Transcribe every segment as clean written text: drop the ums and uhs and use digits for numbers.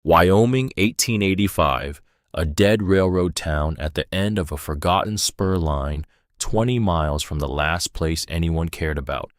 Wyoming, 1885, a dead railroad town at the end of a forgotten spur line 20 miles from the last place anyone cared about.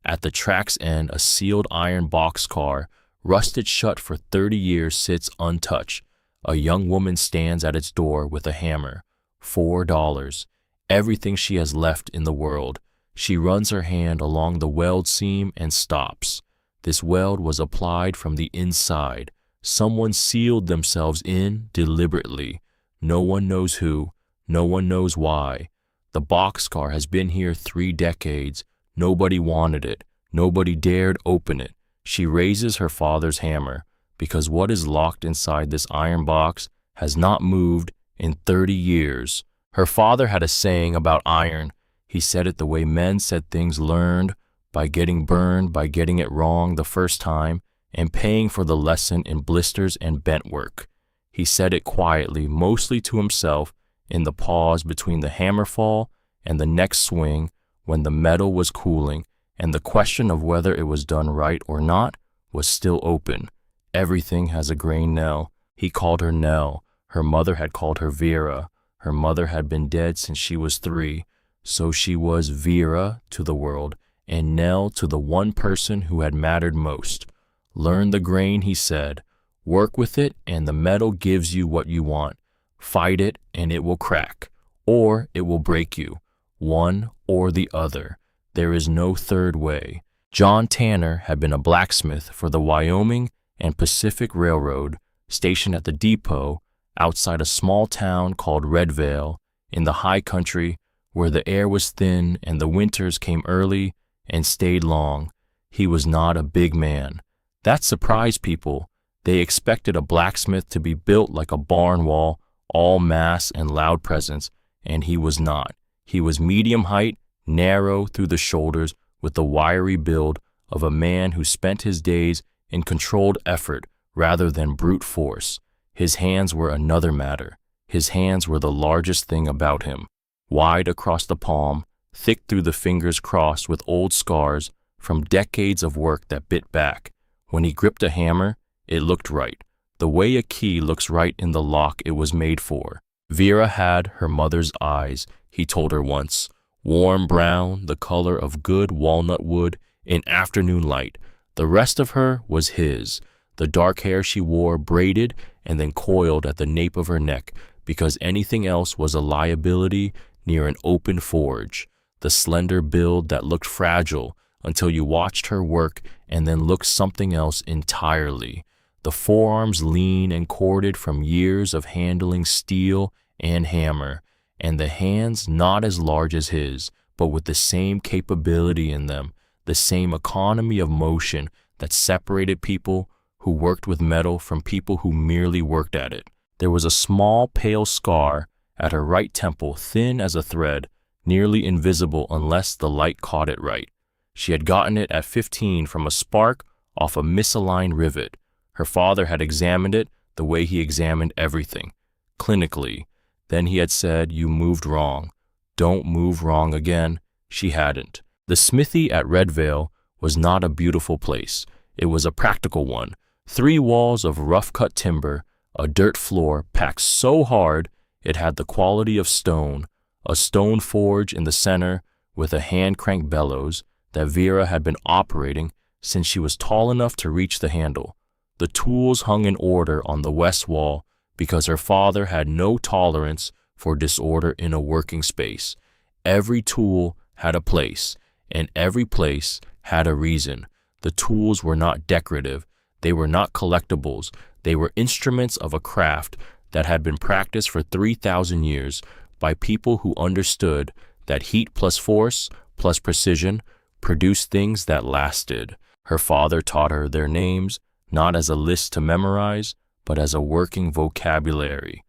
At the track's end, a sealed iron boxcar, rusted shut for 30 years, sits untouched. A young woman stands at its door with a hammer. $4. Everything she has left in the world. She runs her hand along the weld seam and stops. This weld was applied from the inside. Someone sealed themselves in deliberately. No one knows who. No one knows why. The boxcar has been here 3 decades. Nobody wanted it. Nobody dared open it. She raises her father's hammer because what is locked inside this iron box has not moved in 30 years. Her father had a saying about iron. He said it the way men said things, learned by getting burned, by getting it wrong the first time, and paying for the lesson in blisters and bent work. He said it quietly, mostly to himself, in the pause between the hammer fall and the next swing, when the metal was cooling, and the question of whether it was done right or not was still open. Everything has a grain Nell. He called her Nell. Her mother had called her Vera. Her mother had been dead since she was 3, so she was Vera to the world, and Nell to the one person who had mattered most. Learn the grain, he said. Work with it, and the metal gives you what you want. Fight it, and it will crack, or it will break you. One or the other. There is no third way. John Tanner had been a blacksmith for the Wyoming and Pacific Railroad, stationed at the depot outside a small town called Redvale in the high country where the air was thin and the winters came early and stayed long. He was not a big man. That surprised people. They expected a blacksmith to be built like a barn wall, all mass and loud presence, and he was not. He was medium height, narrow through the shoulders, with the wiry build of a man who spent his days in controlled effort rather than brute force. His hands were another matter. His hands were the largest thing about him. Wide across the palm, thick through the fingers crossed with old scars from decades of work that bit back. When he gripped a hammer, it looked right, the way a key looks right in the lock it was made for. Vera had her mother's eyes, he told her once, warm brown, the color of good walnut wood in afternoon light. The rest of her was his. The dark hair she wore braided and then coiled at the nape of her neck because anything else was a liability near an open forge. The slender build that looked fragile until you watched her work and then looked something else entirely. The forearms lean and corded from years of handling steel and hammer, and the hands not as large as his, but with the same capability in them, the same economy of motion that separated people who worked with metal from people who merely worked at it. There was a small pale scar at her right temple, thin as a thread, nearly invisible unless the light caught it right. She had gotten it at 15 from a spark off a misaligned rivet. Her father had examined it the way he examined everything, clinically. Then he had said, "You moved wrong. Don't move wrong again." She hadn't. The smithy at Redvale was not a beautiful place. It was a practical one. 3 walls of rough-cut timber, a dirt floor packed so hard it had the quality of stone, a stone forge in the center with a hand-crank bellows that Vera had been operating since she was tall enough to reach the handle. The tools hung in order on the west wall because her father had no tolerance for disorder in a working space. Every tool had a place, and every place had a reason. The tools were not decorative. They were not collectibles. They were instruments of a craft that had been practiced for 3,000 years by people who understood that heat plus force plus precision produced things that lasted. Her father taught her their names, not as a list to memorize, but as a working vocabulary.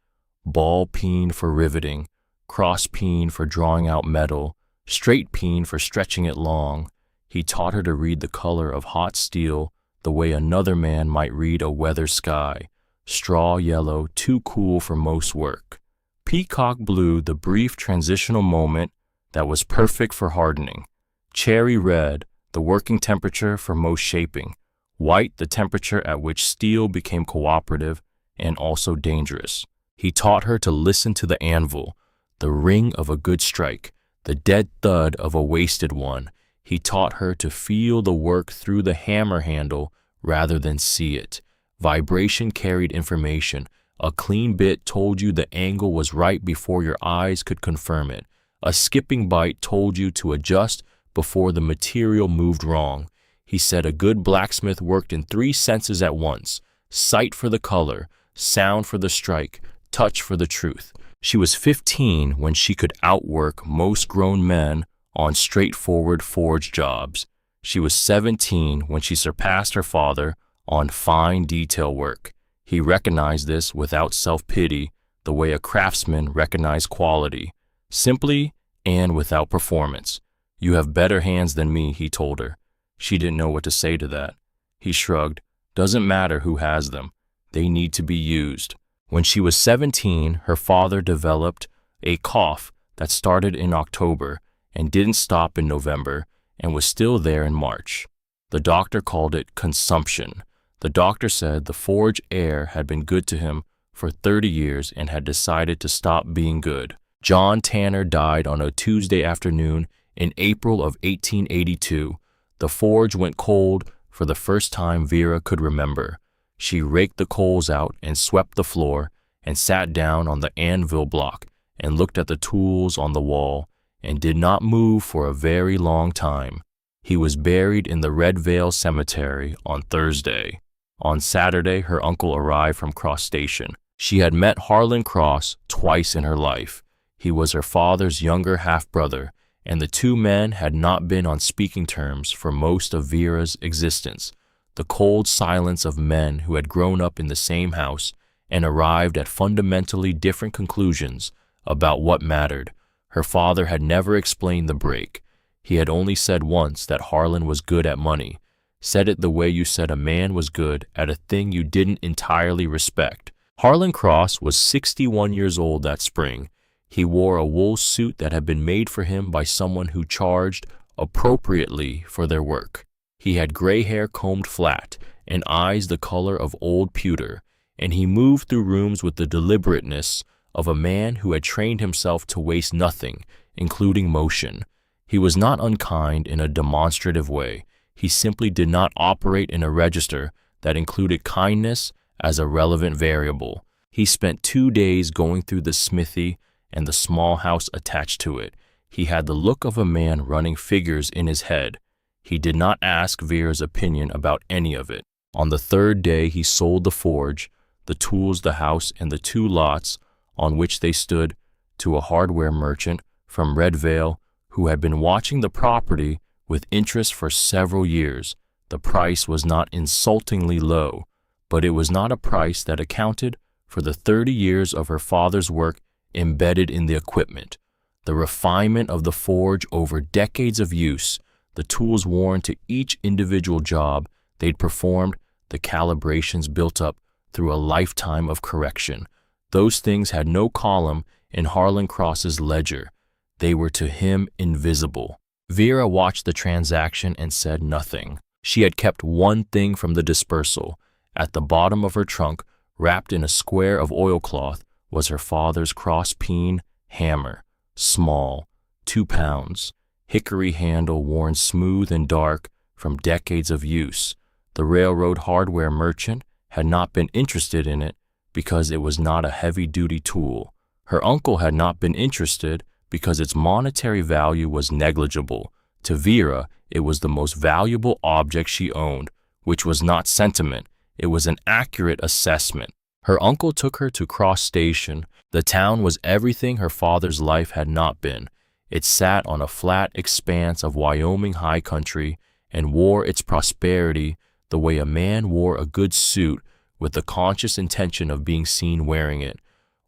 Ball peen for riveting, cross peen for drawing out metal, straight peen for stretching it long. He taught her to read the color of hot steel the way another man might read a weather sky. Straw yellow, too cool for most work. Peacock blue, the brief transitional moment that was perfect for hardening. Cherry red, the working temperature for most shaping. white the temperature at which steel became cooperative and also dangerous. He taught her to listen to the anvil, the ring of a good strike, the dead thud of a wasted one. He taught her to feel the work through the hammer handle rather than see it. Vibration carried information. A clean bit told you the angle was right before your eyes could confirm it. A skipping bite told you to adjust before the material moved wrong. He said a good blacksmith worked in 3 senses at once: sight for the color, sound for the strike, touch for the truth. She was 15 when she could outwork most grown men on straightforward forge jobs. She was 17 when she surpassed her father on fine detail work. He recognized this without self-pity, the way a craftsman recognized quality, simply and without performance. "You have better hands than me," he told her. She didn't know what to say to that. He shrugged. "Doesn't matter who has them. They need to be used." When she was 17, her father developed a cough that started in October and didn't stop in November and was still there in March. The doctor called it consumption. The doctor said the forge air had been good to him for 30 years and had decided to stop being good. John Tanner died on a Tuesday afternoon in April of 1882. The forge went cold for the first time Vera could remember. She raked the coals out and swept the floor and sat down on the anvil block and looked at the tools on the wall and did not move for a very long time. He was buried in the Red Veil Cemetery on Thursday. On Saturday, her uncle arrived from Cross Station. She had met Harlan Cross twice in her life. He was her father's younger half-brother, and the two men had not been on speaking terms for most of Vera's existence. The cold silence of men who had grown up in the same house and arrived at fundamentally different conclusions about what mattered. Her father had never explained the break. He had only said once that Harlan was good at money. Said it the way you said a man was good at a thing you didn't entirely respect. Harlan Cross was 61 years old that spring. He wore a wool suit that had been made for him by someone who charged appropriately for their work. He had gray hair combed flat and eyes the color of old pewter, and he moved through rooms with the deliberateness of a man who had trained himself to waste nothing, including motion. He was not unkind in a demonstrative way. He simply did not operate in a register that included kindness as a relevant variable. He spent 2 days going through the smithy and the small house attached to it. He had the look of a man running figures in his head. He did not ask Vera's opinion about any of it. On the 3rd day, he sold the forge, the tools, the house, and the 2 lots on which they stood to a hardware merchant from Red Veil who had been watching the property with interest for several years. The price was not insultingly low, but it was not a price that accounted for the 30 years of her father's work embedded in the equipment, the refinement of the forge over decades of use, the tools worn to each individual job they'd performed, the calibrations built up through a lifetime of correction. Those things had no column in Harlan Cross's ledger. They were to him invisible. Vera watched the transaction and said nothing. She had kept one thing from the dispersal. At the bottom of her trunk, wrapped in a square of oilcloth, was her father's cross-peen hammer, small, 2 pounds, hickory handle worn smooth and dark from decades of use. The railroad hardware merchant had not been interested in it because it was not a heavy-duty tool. Her uncle had not been interested because its monetary value was negligible. To Vera, it was the most valuable object she owned, which was not sentiment. It was an accurate assessment. Her uncle took her to Cross Station. The town was everything her father's life had not been. It sat on a flat expanse of Wyoming high country and wore its prosperity the way a man wore a good suit with the conscious intention of being seen wearing it.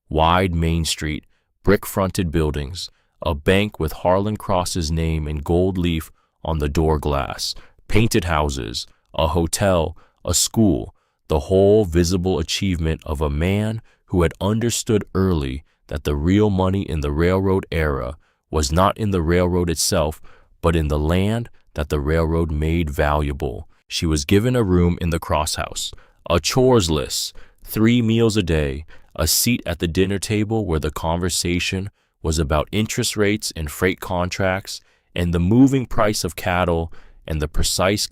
Wide Main Street, brick-fronted buildings, a bank with Harlan Cross's name in gold leaf on the door glass, painted houses, a hotel, a school, the whole visible achievement of a man who had understood early that the real money in the railroad era was not in the railroad itself, but in the land that the railroad made valuable. She was given a room in the crosshouse, a chores list, 3 meals a day, a seat at the dinner table where the conversation was about interest rates and freight contracts and the moving price of cattle and the precise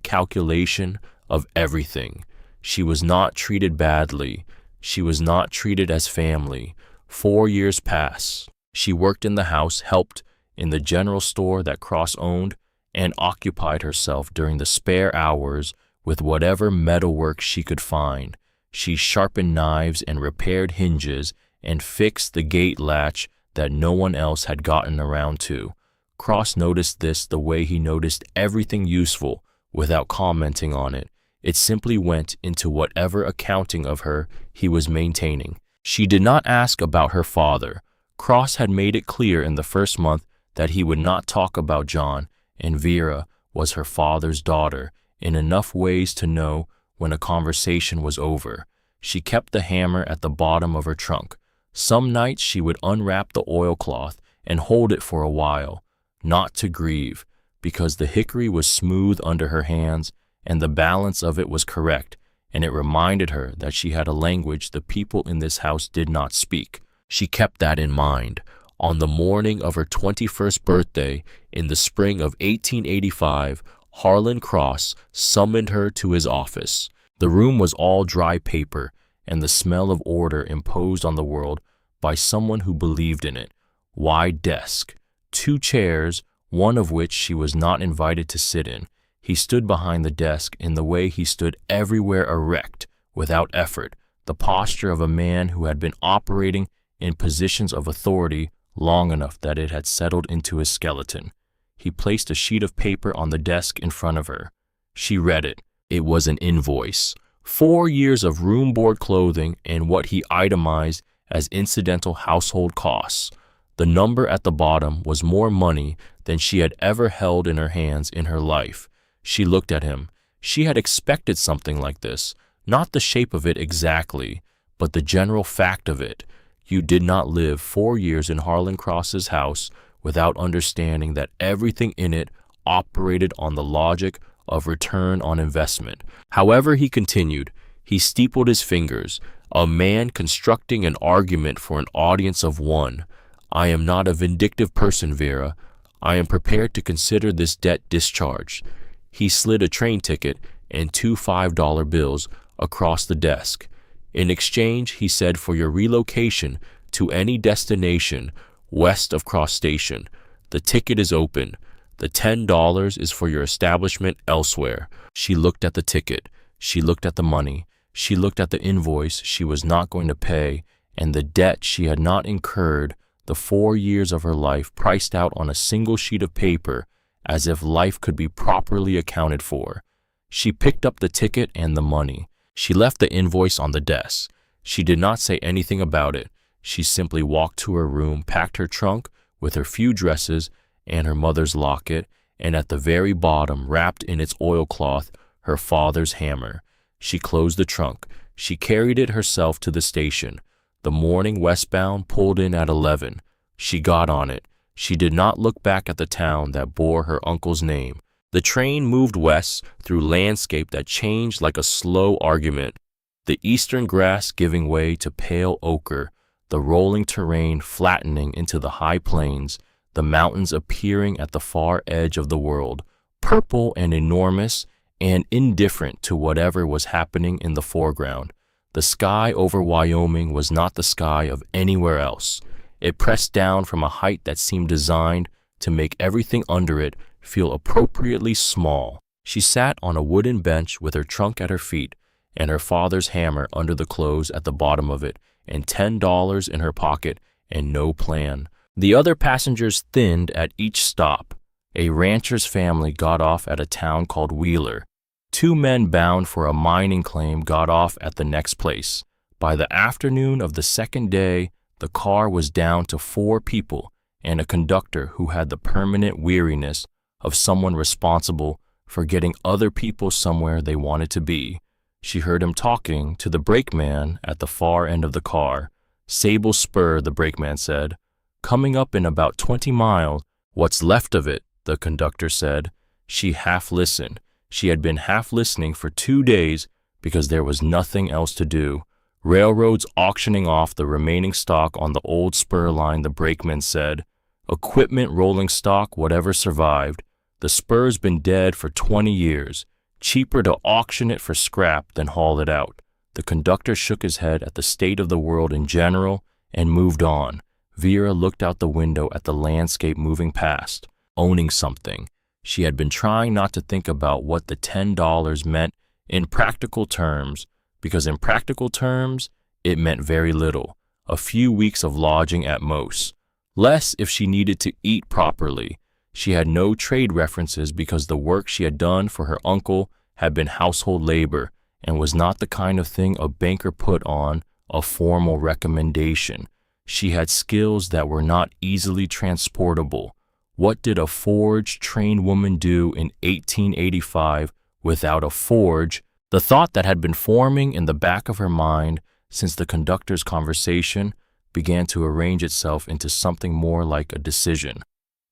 calculation of everything. She was not treated badly. She was not treated as family. 4 years passed. She worked in the house, helped in the general store that Cross owned, and occupied herself during the spare hours with whatever metalwork she could find. She sharpened knives and repaired hinges and fixed the gate latch that no one else had gotten around to. Cross noticed this the way he noticed everything useful without commenting on it. It simply went into whatever accounting of her he was maintaining. She did not ask about her father. Cross had made it clear in the first month that he would not talk about John, and Vera was her father's daughter in enough ways to know when a conversation was over. She kept the hammer at the bottom of her trunk. Some nights she would unwrap the oilcloth and hold it for a while, not to grieve, because the hickory was smooth under her hands and the balance of it was correct, and it reminded her that she had a language the people in this house did not speak. She kept that in mind. On the morning of her 21st birthday, in the spring of 1885, Harlan Cross summoned her to his office. The room was all dry paper and the smell of order imposed on the world by someone who believed in it. Wide desk, 2 chairs, one of which she was not invited to sit in. He stood behind the desk in the way he stood everywhere, erect, without effort, the posture of a man who had been operating in positions of authority long enough that it had settled into his skeleton. He placed a sheet of paper on the desk in front of her. She read it. It was an invoice. 4 years of room, board, clothing, and what he itemized as incidental household costs. The number at the bottom was more money than she had ever held in her hands in her life. She looked at him. She had expected something like this, not the shape of it exactly, but the general fact of it. You did not live 4 years in Harlan Cross's house without understanding that everything in it operated on the logic of return on investment. However, he continued. He steepled his fingers. A man constructing an argument for an audience of one. I am not a vindictive person, Vera. I am prepared to consider this debt discharged. He slid a train ticket and 2 $5 bills across the desk. In exchange, he said, for your relocation to any destination west of Cross Station, the ticket is open. The $10 is for your establishment elsewhere. She looked at the ticket. She looked at the money. She looked at the invoice she was not going to pay and the debt she had not incurred, the 4 years of her life priced out on a single sheet of paper, as if life could be properly accounted for. She picked up the ticket and the money. She left the invoice on the desk. She did not say anything about it. She simply walked to her room, packed her trunk with her few dresses and her mother's locket, and at the very bottom, wrapped in its oilcloth, her father's hammer. She closed the trunk. She carried it herself to the station. The morning westbound pulled in at 11. She got on it. She did not look back at the town that bore her uncle's name. The train moved west through landscape that changed like a slow argument, the eastern grass giving way to pale ochre, the rolling terrain flattening into the high plains, the mountains appearing at the far edge of the world, purple and enormous and indifferent to whatever was happening in the foreground. The sky over Wyoming was not the sky of anywhere else. It pressed down from a height that seemed designed to make everything under it feel appropriately small. She sat on a wooden bench with her trunk at her feet and her father's hammer under the clothes at the bottom of it, and $10 in her pocket and no plan. The other passengers thinned at each stop. A rancher's family got off at a town called Wheeler. 2 men bound for a mining claim got off at the next place. By the afternoon of the second day, the car was down to 4 people and a conductor who had the permanent weariness of someone responsible for getting other people somewhere they wanted to be. She heard him talking to the brakeman at the far end of the car. Sable Spur, the brakeman said. Coming up in about 20 miles. What's left of it, the conductor said. She half listened. She had been half listening for 2 days because there was nothing else to do. Railroads auctioning off the remaining stock on the old spur line, the brakeman said. Equipment rolling stock, whatever survived. The spur's been dead for 20 years. Cheaper to auction it for scrap than haul it out. The conductor shook his head at the state of the world in general and moved on. Vera looked out the window at the landscape moving past, owning something. She had been trying not to think about what the $10 meant in practical terms, because in practical terms, it meant very little, a few weeks of lodging at most. Less if she needed to eat properly. She had no trade references because the work she had done for her uncle had been household labor and was not the kind of thing a banker put on a formal recommendation. She had skills that were not easily transportable. What did a forge trained woman do in 1885 without a forge? The thought that had been forming in the back of her mind since the conductor's conversation began to arrange itself into something more like a decision.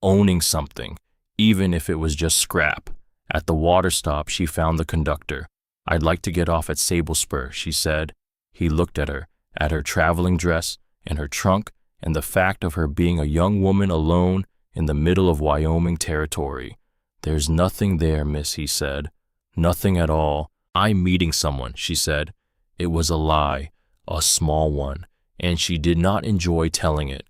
Owning something, even if it was just scrap. At the water stop, she found the conductor. "I'd like to get off at Sable Spur," she said. He looked at her traveling dress, and her trunk, and the fact of her being a young woman alone in the middle of Wyoming territory. "There's nothing there, miss," he said. "Nothing at all. I'm meeting someone," she said. It was a lie, a small one, and she did not enjoy telling it.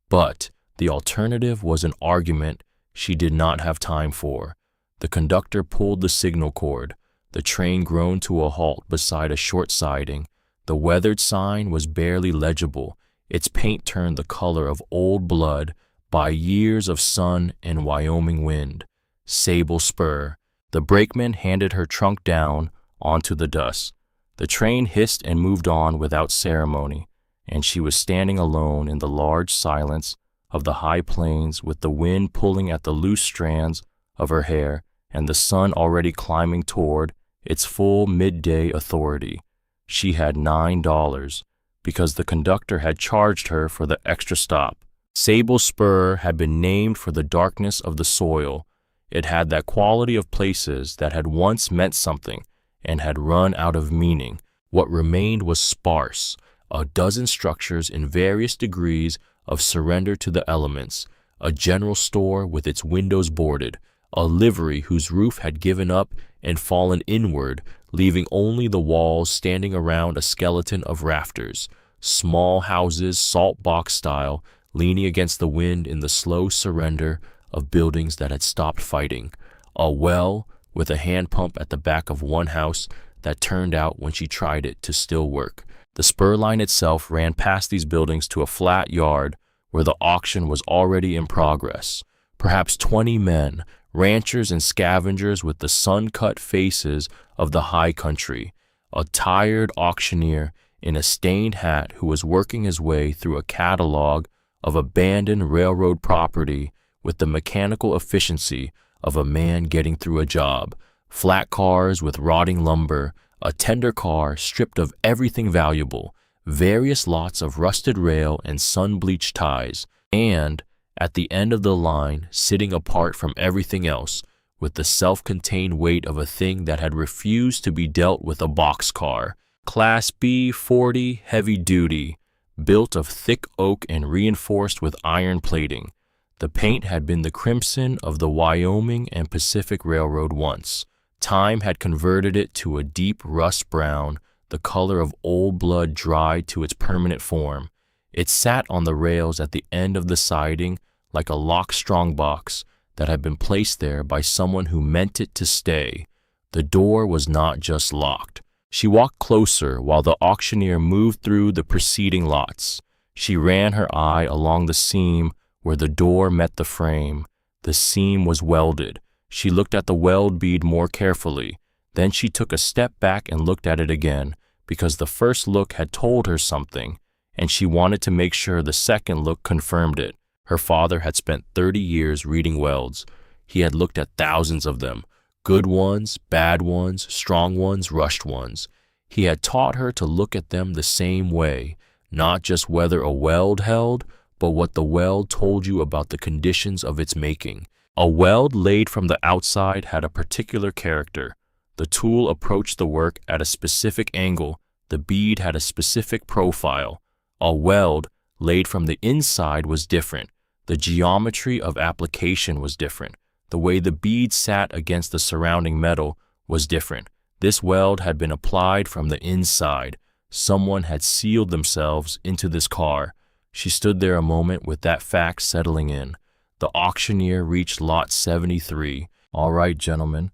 But the alternative was an argument she did not have time for. The conductor pulled the signal cord. The train groaned to a halt beside a short siding. The weathered sign was barely legible, its paint turned the color of old blood by years of sun and Wyoming wind. Sable Spur. The brakeman handed her trunk down onto the dust. The train hissed and moved on without ceremony, and she was standing alone in the large silence of the high plains with the wind pulling at the loose strands of her hair and the sun already climbing toward its full midday authority. She had $9 because the conductor had charged her for the extra stop. Sable Spur had been named for the darkness of the soil. It had that quality of places that had once meant something and had run out of meaning. What remained was sparse, a dozen structures in various degrees of surrender to the elements, a general store with its windows boarded, a livery whose roof had given up and fallen inward, leaving only the walls standing around a skeleton of rafters, small houses, salt box style, leaning against the wind in the slow surrender of buildings that had stopped fighting, a well with a hand pump at the back of one house that turned out when she tried it to still work. The spur line itself ran past these buildings to a flat yard where the auction was already in progress. Perhaps 20 men, ranchers and scavengers with the sun-cut faces of the high country, a tired auctioneer in a stained hat who was working his way through a catalog of abandoned railroad property with the mechanical efficiency of a man getting through a job, flat cars with rotting lumber, a tender car stripped of everything valuable, various lots of rusted rail and sun-bleached ties, and, at the end of the line, sitting apart from everything else, with the self-contained weight of a thing that had refused to be dealt with, a boxcar, Class B 40 heavy duty, built of thick oak and reinforced with iron plating. The paint had been the crimson of the Wyoming and Pacific Railroad once. Time had converted it to a deep rust brown, the color of old blood dried to its permanent form. It sat on the rails at the end of the siding like a locked strongbox that had been placed there by someone who meant it to stay. The door was not just locked. She walked closer while the auctioneer moved through the preceding lots. She ran her eye along the seam where the door met the frame. The seam was welded. She looked at the weld bead more carefully. Then she took a step back and looked at it again, because the first look had told her something, and she wanted to make sure the second look confirmed it. Her father had spent 30 years reading welds. He had looked at thousands of them, good ones, bad ones, strong ones, rushed ones. He had taught her to look at them the same way, not just whether a weld held, but what the weld told you about the conditions of its making. A weld laid from the outside had a particular character. The tool approached the work at a specific angle. The bead had a specific profile. A weld laid from the inside was different. The geometry of application was different. The way the bead sat against the surrounding metal was different. This weld had been applied from the inside. Someone had sealed themselves into this car. She stood there a moment with that fact settling in. The auctioneer reached lot 73. "All right, gentlemen,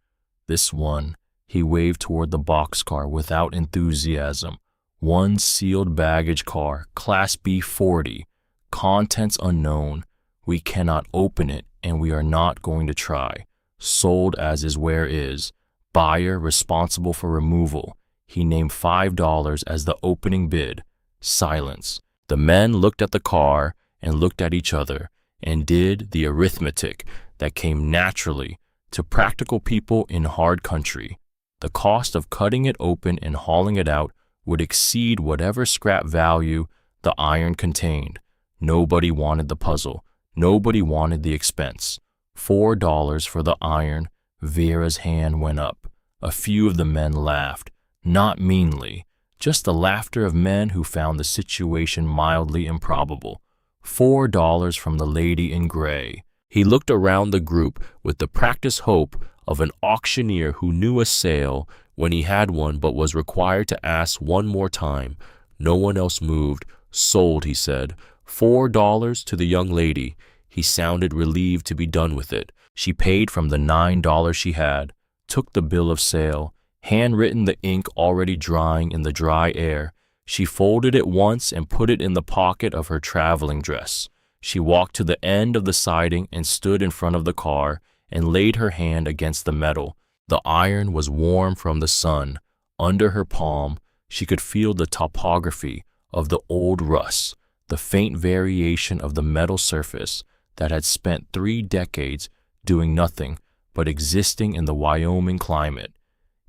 this one." He waved toward the boxcar without enthusiasm. "One sealed baggage car, Class B40. Contents unknown. We cannot open it, and we are not going to try. Sold as is where is. Buyer responsible for removal." He named $5 as the opening bid. Silence. The men looked at the car and looked at each other and did the arithmetic that came naturally to practical people in hard country. The cost of cutting it open and hauling it out would exceed whatever scrap value the iron contained. Nobody wanted the puzzle. Nobody wanted the expense. $4 for the iron. Vera's hand went up. A few of the men laughed, not meanly, just the laughter of men who found the situation mildly improbable. $4 from the lady in gray. He looked around the group with the practiced hope of an auctioneer who knew a sale when he had one but was required to ask one more time. No one else moved. "Sold," he said. $4 to the young lady. He sounded relieved to be done with it. She paid from the $9 she had, took the bill of sale, handwritten, the ink already drying in the dry air. She folded it once and put it in the pocket of her traveling dress. She walked to the end of the siding and stood in front of the car and laid her hand against the metal. The iron was warm from the sun. Under her palm, she could feel the topography of the old rust, the faint variation of the metal surface that had spent 3 decades doing nothing but existing in the Wyoming climate.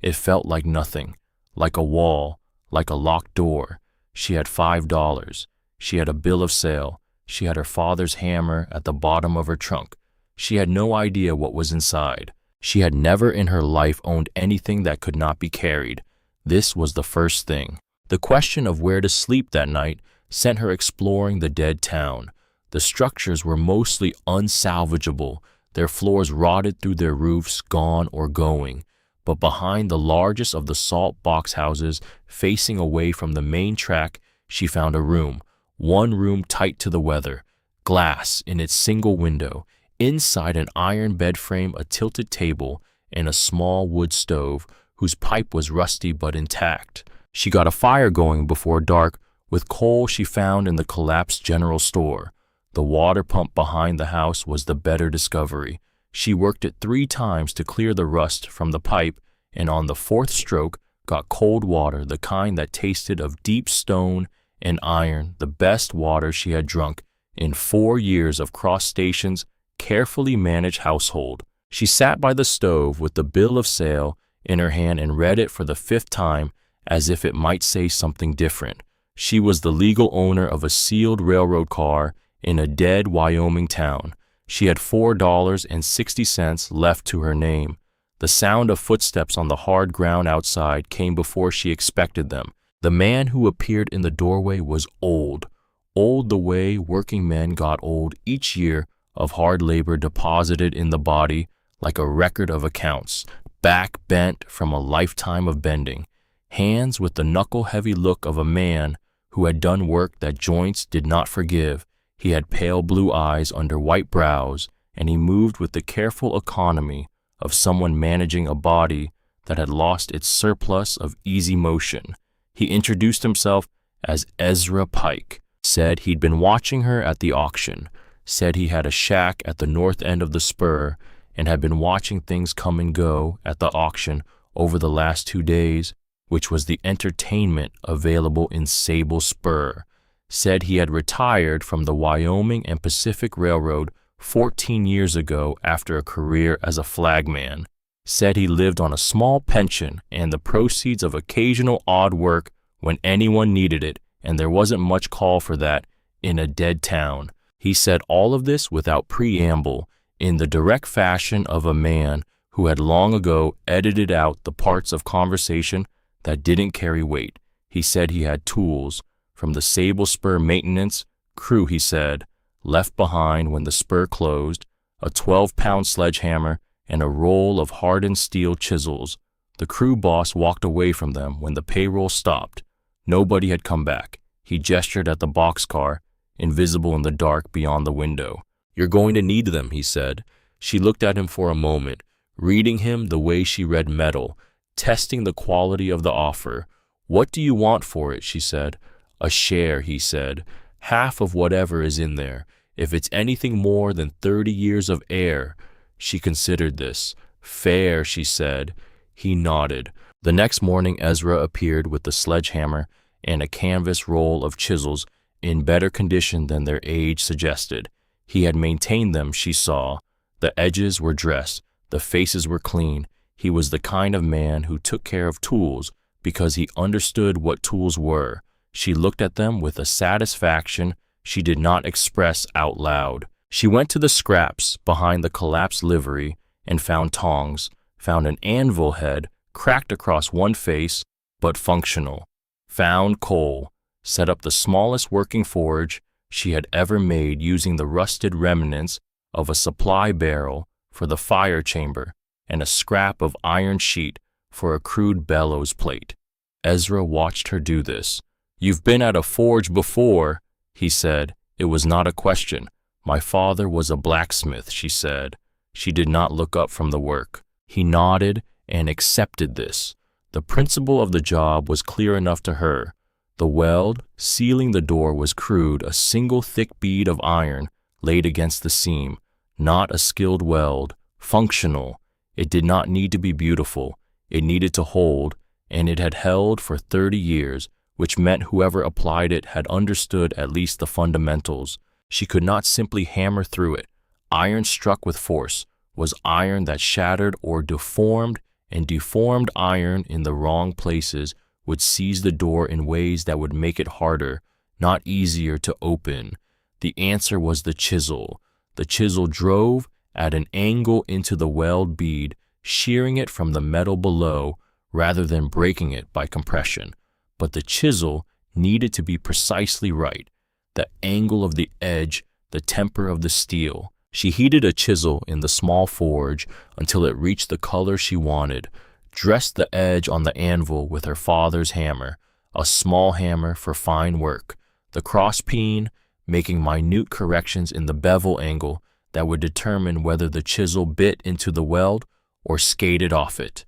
It felt like nothing, like a wall, like a locked door. She had $5. She had a bill of sale. She had her father's hammer at the bottom of her trunk. She had no idea what was inside. She had never in her life owned anything that could not be carried. This was the first thing. The question of where to sleep that night sent her exploring the dead town. The structures were mostly unsalvageable, their floors rotted through their roofs, gone or going. But behind the largest of the salt box houses, facing away from the main track, she found a room. One room tight to the weather, glass in its single window. Inside, an iron bed frame, a tilted table, and a small wood stove whose pipe was rusty but intact. She got a fire going before dark with coal she found in the collapsed general store. The water pump behind the house was the better discovery. She worked it 3 times to clear the rust from the pipe, and on the 4th stroke got cold water, the kind that tasted of deep stone and iron, the best water she had drunk in 4 years of cross-stations, carefully managed household. She sat by the stove with the bill of sale in her hand and read it for the 5th time as if it might say something different. She was the legal owner of a sealed railroad car in a dead Wyoming town. She had $4.60 left to her name. The sound of footsteps on the hard ground outside came before she expected them. The man who appeared in the doorway was old the way working men got old each year of hard labor deposited in the body like a record of accounts, back bent from a lifetime of bending, hands with the knuckle-heavy look of a man who had done work that joints did not forgive. He had pale blue eyes under white brows, and he moved with the careful economy of someone managing a body that had lost its surplus of easy motion. He introduced himself as Ezra Pike, said he'd been watching her at the auction, said he had a shack at the north end of the spur and had been watching things come and go at the auction over the last 2 days, which was the entertainment available in Sable Spur. Said he had retired from the Wyoming and Pacific Railroad 14 years ago after a career as a flagman. Said he lived on a small pension and the proceeds of occasional odd work when anyone needed it, and there wasn't much call for that in a dead town. He said all of this without preamble, in the direct fashion of a man who had long ago edited out the parts of conversation that didn't carry weight. He said he had tools from the Sable Spur maintenance crew, he said, left behind when the spur closed, a 12-pound sledgehammer and a roll of hardened steel chisels. The crew boss walked away from them when the payroll stopped. Nobody had come back. He gestured at the boxcar, invisible in the dark beyond the window. "You're going to need them," he said. She looked at him for a moment, reading him the way she read metal, testing the quality of the offer. "What do you want for it?" she said. "A share," he said. "Half of whatever is in there. If it's anything more than 30 years of air." She considered this. "Fair," she said. He nodded. The next morning Ezra appeared with the sledgehammer and a canvas roll of chisels in better condition than their age suggested. He had maintained them, she saw. The edges were dressed. The faces were clean. He was the kind of man who took care of tools because he understood what tools were. She looked at them with a satisfaction she did not express out loud. She went to the scraps behind the collapsed livery and found tongs, found an anvil head cracked across one face but functional, found coal, set up the smallest working forge she had ever made using the rusted remnants of a supply barrel for the fire chamber and a scrap of iron sheet for a crude bellows plate. Ezra watched her do this. "You've been at a forge before," he said. It was not a question. "My father was a blacksmith," she said. She did not look up from the work. He nodded and accepted this. The principle of the job was clear enough to her. The weld sealing the door was crude, a single thick bead of iron laid against the seam. Not a skilled weld, functional. It did not need to be beautiful. It needed to hold, and it had held for 30 years, which meant whoever applied it had understood at least the fundamentals. She could not simply hammer through it. Iron struck with force was iron that shattered or deformed, and deformed iron in the wrong places would seize the door in ways that would make it harder, not easier to open. The answer was the chisel. The chisel drove at an angle into the weld bead, shearing it from the metal below rather than breaking it by compression. But the chisel needed to be precisely right, the angle of the edge, the temper of the steel. She heated a chisel in the small forge until it reached the color she wanted, dressed the edge on the anvil with her father's hammer, a small hammer for fine work, the crosspeen making minute corrections in the bevel angle that would determine whether the chisel bit into the weld or skated off it.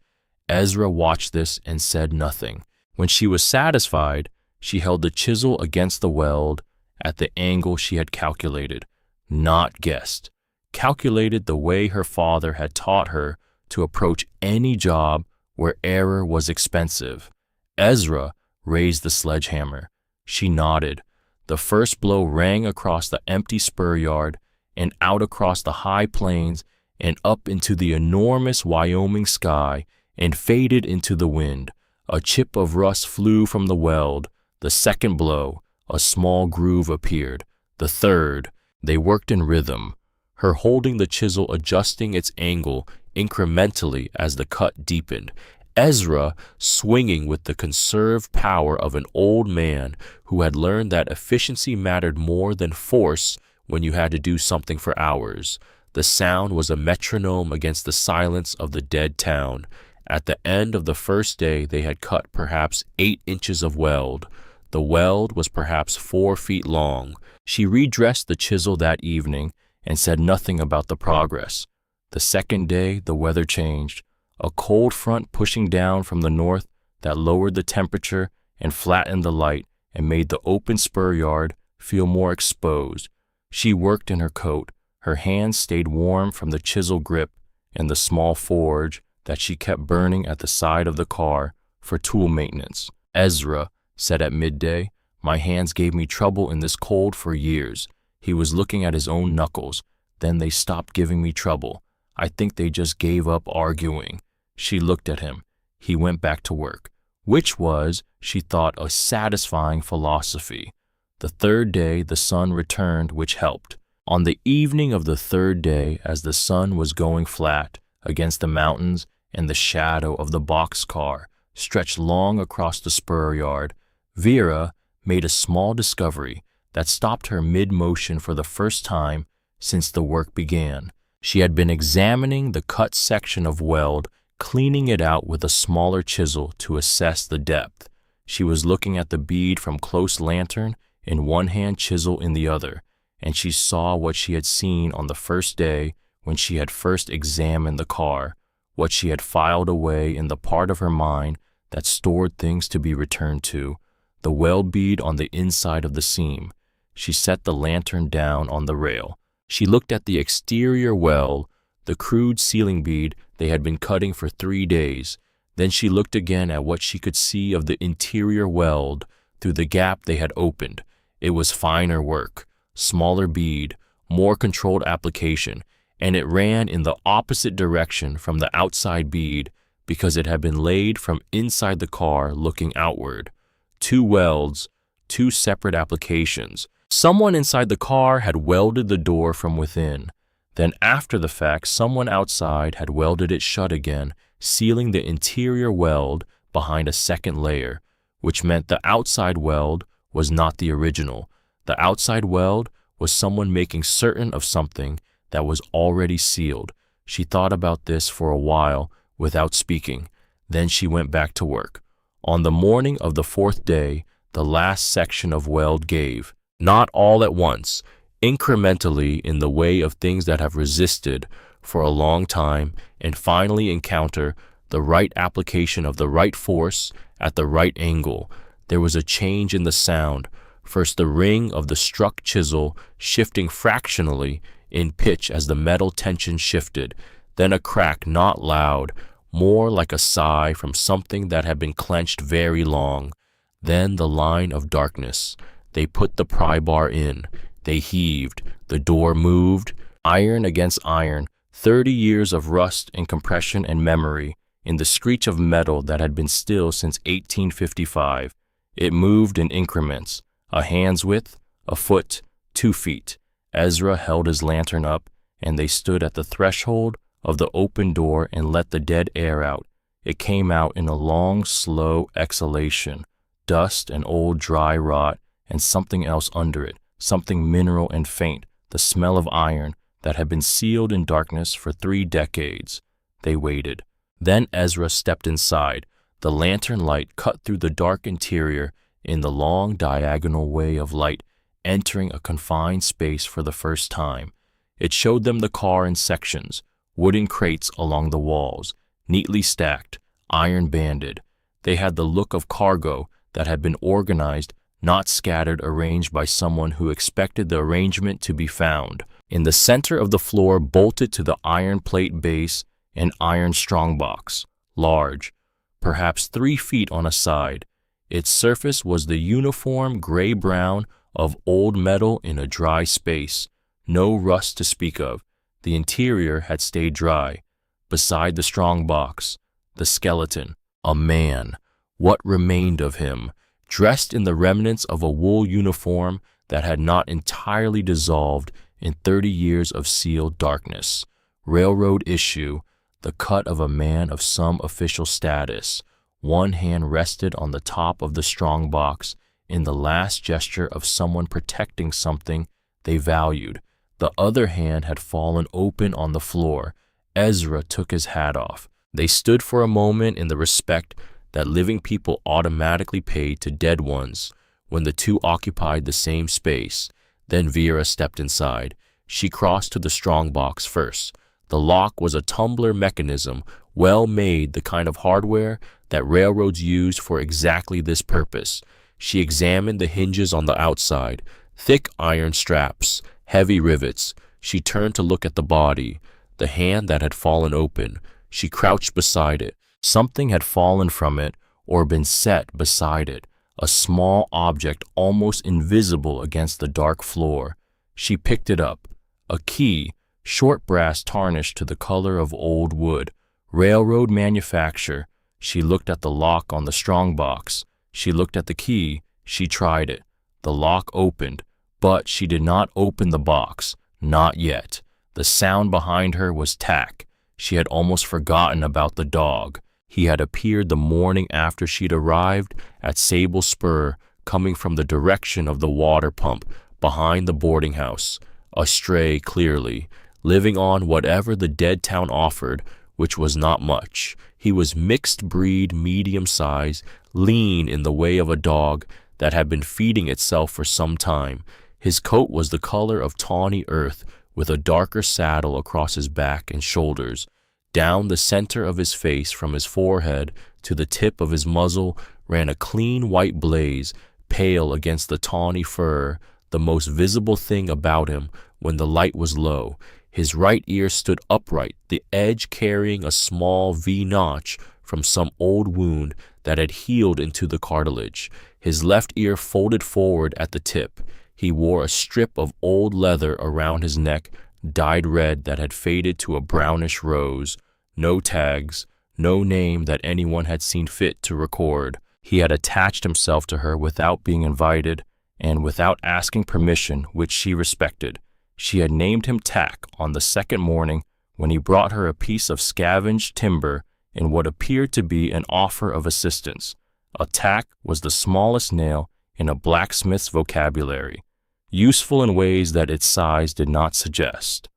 Ezra watched this and said nothing. When she was satisfied, she held the chisel against the weld at the angle she had calculated, not guessed. Calculated the way her father had taught her to approach any job where error was expensive. Ezra raised the sledgehammer. She nodded. The first blow rang across the empty spur yard and out across the high plains and up into the enormous Wyoming sky and faded into the wind. A chip of rust flew from the weld. The second blow, a small groove appeared. The third, they worked in rhythm, her holding the chisel adjusting its angle incrementally as the cut deepened. Ezra swinging with the conserved power of an old man who had learned that efficiency mattered more than force when you had to do something for hours. The sound was a metronome against the silence of the dead town. At the end of the first day, they had cut perhaps 8 inches of weld. The weld was perhaps 4 feet long. She redressed the chisel that evening and said nothing about the progress. The second day, the weather changed. A cold front pushing down from the north that lowered the temperature and flattened the light and made the open spur yard feel more exposed. She worked in her coat. Her hands stayed warm from the chisel grip and the small forge that she kept burning at the side of the car for tool maintenance. Ezra said at midday, "My hands gave me trouble in this cold for years." He was looking at his own knuckles. "Then they stopped giving me trouble. I think they just gave up arguing." She looked at him. He went back to work, which was, she thought, a satisfying philosophy. The third day, the sun returned, which helped. On the evening of the third day, as the sun was going flat, against the mountains, and the shadow of the boxcar stretched long across the spur yard. Vera made a small discovery that stopped her mid-motion for the first time since the work began. She had been examining the cut section of weld, cleaning it out with a smaller chisel to assess the depth. She was looking at the bead from close lantern in one hand, chisel in the other, and she saw what she had seen on the first day when she had first examined the car, what she had filed away in the part of her mind that stored things to be returned to, the weld bead on the inside of the seam. She set the lantern down on the rail. She looked at the exterior weld, the crude sealing bead they had been cutting for 3 days. Then she looked again at what she could see of the interior weld through the gap they had opened. It was finer work, smaller bead, more controlled application, and it ran in the opposite direction from the outside bead because it had been laid from inside the car looking outward. 2 welds, 2 separate applications. Someone inside the car had welded the door from within. Then after the fact, someone outside had welded it shut again, sealing the interior weld behind a second layer, which meant the outside weld was not the original. The outside weld was someone making certain of something that was already sealed. She thought about this for a while without speaking. Then she went back to work. On the morning of the 4th day, the last section of weld gave. Not all at once, incrementally in the way of things that have resisted for a long time and finally encounter the right application of the right force at the right angle. There was a change in the sound. First the ring of the struck chisel shifting fractionally in pitch as the metal tension shifted, then a crack not loud, more like a sigh from something that had been clenched very long. Then the line of darkness. They put the pry bar in. They heaved. The door moved. Iron against iron. 30 years of rust and compression and memory in the screech of metal that had been still since 1855. It moved in increments. A hand's width, a foot, 2 feet. Ezra held his lantern up, and they stood at the threshold of the open door and let the dead air out. It came out in a long, slow exhalation. Dust and old dry rot, and something else under it, something mineral and faint, the smell of iron that had been sealed in darkness for 3 decades. They waited. Then Ezra stepped inside. The lantern light cut through the dark interior in the long diagonal way of light, entering a confined space for the first time. It showed them the car in sections, wooden crates along the walls, neatly stacked, iron banded. They had the look of cargo that had been organized, not scattered, arranged by someone who expected the arrangement to be found. In the center of the floor, bolted to the iron plate base, an iron strongbox, large, perhaps 3 feet on a side. Its surface was the uniform gray-brown of old metal in a dry space, no rust to speak of. The interior had stayed dry. Beside the strongbox, the skeleton, a man. What remained of him? Dressed in the remnants of a wool uniform that had not entirely dissolved in 30 years of sealed darkness. Railroad issue, the cut of a man of some official status. One hand rested on the top of the strongbox in the last gesture of someone protecting something they valued. The other hand had fallen open on the floor. Ezra took his hat off. They stood for a moment in the respect that living people automatically paid to dead ones when the two occupied the same space. Then Vera stepped inside. She crossed to the strongbox first. The lock was a tumbler mechanism, well made, the kind of hardware that railroads used for exactly this purpose. She examined the hinges on the outside, thick iron straps, heavy rivets. She turned to look at the body, the hand that had fallen open. She crouched beside it. Something had fallen from it or been set beside it, a small object almost invisible against the dark floor. She picked it up. A key, short brass tarnished to the color of old wood. Railroad manufacture. She looked at the lock on the strongbox. She looked at the key. She tried it. The lock opened, but she did not open the box. Not yet. The sound behind her was tack. She had almost forgotten about the dog. He had appeared the morning after she'd arrived at Sable Spur, coming from the direction of the water pump behind the boarding house, astray clearly, living on whatever the dead town offered, which was not much. He was mixed breed, medium size, lean in the way of a dog that had been feeding itself for some time. His coat was the color of tawny earth, with a darker saddle across his back and shoulders. Down the center of his face, from his forehead to the tip of his muzzle, ran a clean white blaze, pale against the tawny fur, the most visible thing about him when the light was low. His right ear stood upright, the edge carrying a small V-notch from some old wound that had healed into the cartilage. His left ear folded forward at the tip. He wore a strip of old leather around his neck, dyed red, that had faded to a brownish rose. No tags, no name that anyone had seen fit to record. He had attached himself to her without being invited and without asking permission, which she respected. She had named him Tack on the second morning when he brought her a piece of scavenged timber in what appeared to be an offer of assistance. A tack was the smallest nail in a blacksmith's vocabulary, useful in ways that its size did not suggest.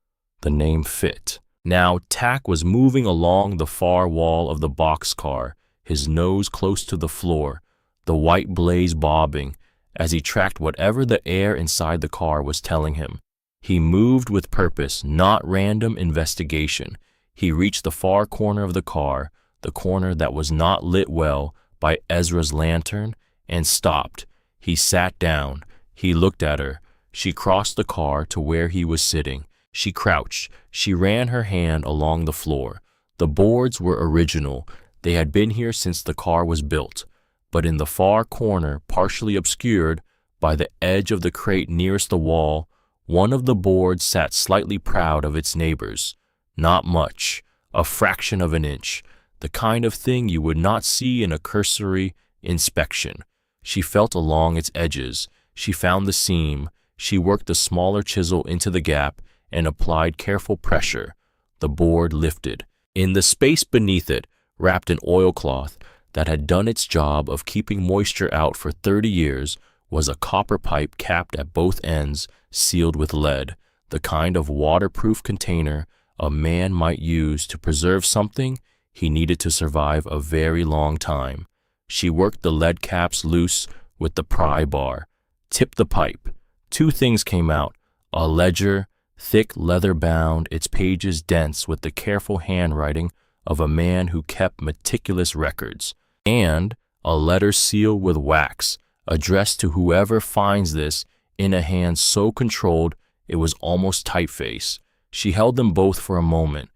The name fit. Now Tack was moving along the far wall of the boxcar, his nose close to the floor, the white blaze bobbing, as he tracked whatever the air inside the car was telling him. He moved with purpose, not random investigation. He reached the far corner of the car, the corner that was not lit well by Ezra's lantern, and stopped. He sat down. He looked at her. She crossed the car to where he was sitting. She crouched. She ran her hand along the floor. The boards were original. They had been here since the car was built. But in the far corner, partially obscured by the edge of the crate nearest the wall, one of the boards sat slightly proud of its neighbors. Not much, a fraction of an inch, the kind of thing you would not see in a cursory inspection. She felt along its edges. She found the seam. She worked the smaller chisel into the gap and applied careful pressure. The board lifted. In the space beneath it, wrapped in oilcloth that had done its job of keeping moisture out for 30 years, was a copper pipe capped at both ends, sealed with lead, the kind of waterproof container a man might use to preserve something he needed to survive a very long time. She worked the lead caps loose with the pry bar, tipped the pipe. Two things came out: a ledger, thick leather-bound, its pages dense with the careful handwriting of a man who kept meticulous records, and a letter sealed with wax, addressed to whoever finds this in a hand so controlled it was almost typeface. She held them both for a moment.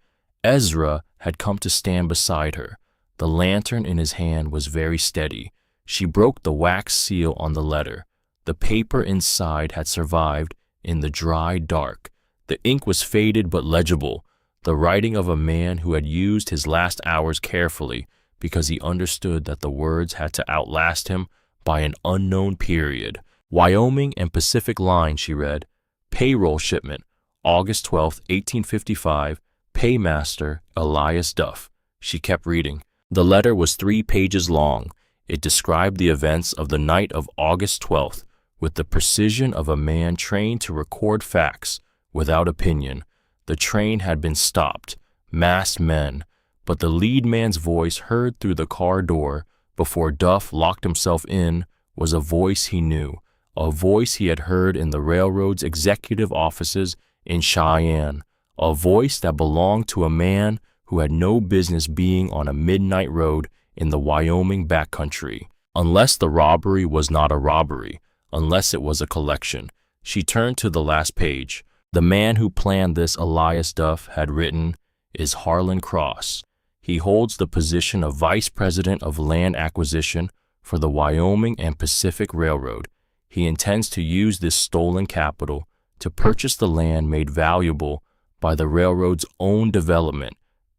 Ezra had come to stand beside her. The lantern in his hand was very steady. She broke the wax seal on the letter. The paper inside had survived in the dry dark. The ink was faded but legible, the writing of a man who had used his last hours carefully because he understood that the words had to outlast him by an unknown period. Wyoming and Pacific Line, she read. Payroll shipment, August 12, 1855, paymaster Elias Duff. She kept reading. The letter was 3 pages long. It described the events of the night of August 12th with the precision of a man trained to record facts without opinion. The train had been stopped, masked men, but the lead man's voice heard through the car door before Duff locked himself in was a voice he knew, a voice he had heard in the railroad's executive offices in Cheyenne, a voice that belonged to a man who had no business being on a midnight road in the Wyoming backcountry. Unless the robbery was not a robbery, unless it was a collection. She turned to the last page. The man who planned this, Elias Duff had written, is Harlan Cross. He holds the position of Vice President of Land Acquisition for the Wyoming and Pacific Railroad. He intends to use this stolen capital to purchase the land made valuable by the railroad's own development,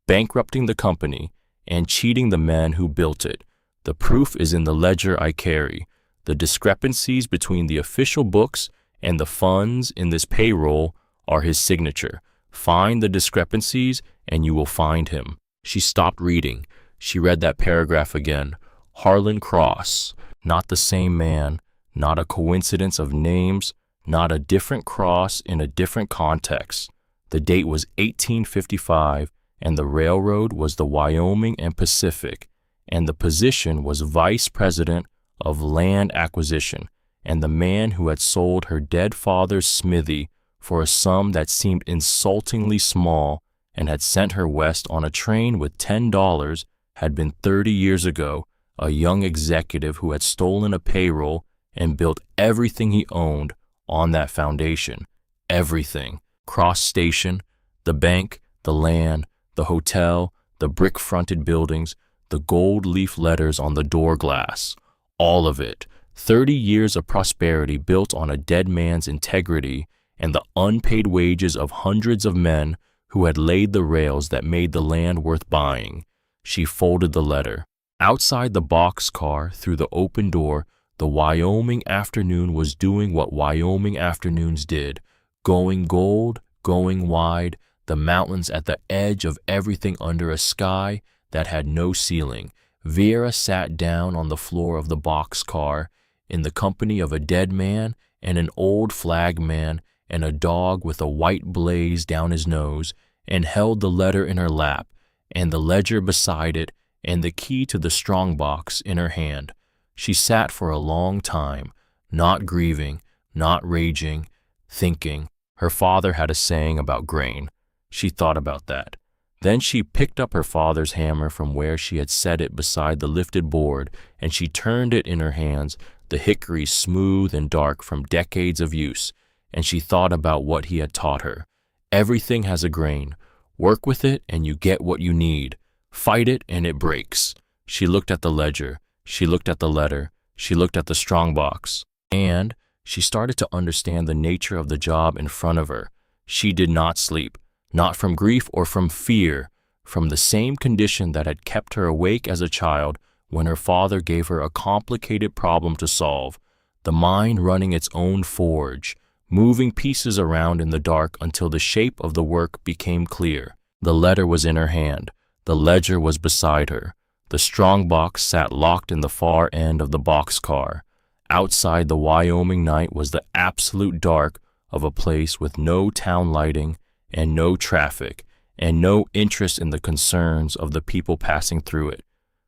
bankrupting the company and cheating the men who built it. The proof is in the ledger I carry. The discrepancies between the official books and the funds in this payroll are his signature. Find the discrepancies and you will find him. She stopped reading. She read that paragraph again. Harlan Cross. Not the same man, not a coincidence of names, not a different cross in a different context. The date was 1855, and the railroad was the Wyoming and Pacific, and the position was Vice President of Land Acquisition, and the man who had sold her dead father's smithy for a sum that seemed insultingly small and had sent her west on a train with $10 had been 30 years ago, a young executive who had stolen a payroll and built everything he owned on that foundation. Everything. Cross Station, the bank, the land, the hotel, the brick-fronted buildings, the gold leaf letters on the door glass. All of it. 30 years of prosperity built on a dead man's integrity and the unpaid wages of hundreds of men who had laid the rails that made the land worth buying. She folded the letter. Outside the boxcar, through the open door, the Wyoming afternoon was doing what Wyoming afternoons did, going gold, going wide, the mountains at the edge of everything under a sky that had no ceiling. Vera sat down on the floor of the boxcar in the company of a dead man and an old flagman and a dog with a white blaze down his nose, and held the letter in her lap, and the ledger beside it, and the key to the strongbox in her hand. She sat for a long time, not grieving, not raging, thinking. Her father had a saying about grain. She thought about that. Then she picked up her father's hammer from where she had set it beside the lifted board, and she turned it in her hands, the hickory smooth and dark from decades of use, and she thought about what he had taught her. Everything has a grain. Work with it and you get what you need. Fight it and it breaks. She looked at the ledger. She looked at the letter. She looked at the strongbox. And she started to understand the nature of the job in front of her. She did not sleep, not from grief or from fear, from the same condition that had kept her awake as a child when her father gave her a complicated problem to solve, the mind running its own forge, moving pieces around in the dark until the shape of the work became clear. The letter was in her hand. The ledger was beside her. The strongbox sat locked in the far end of the boxcar. Outside the Wyoming night was the absolute dark of a place with no town lighting and no traffic and no interest in the concerns of the people passing through it.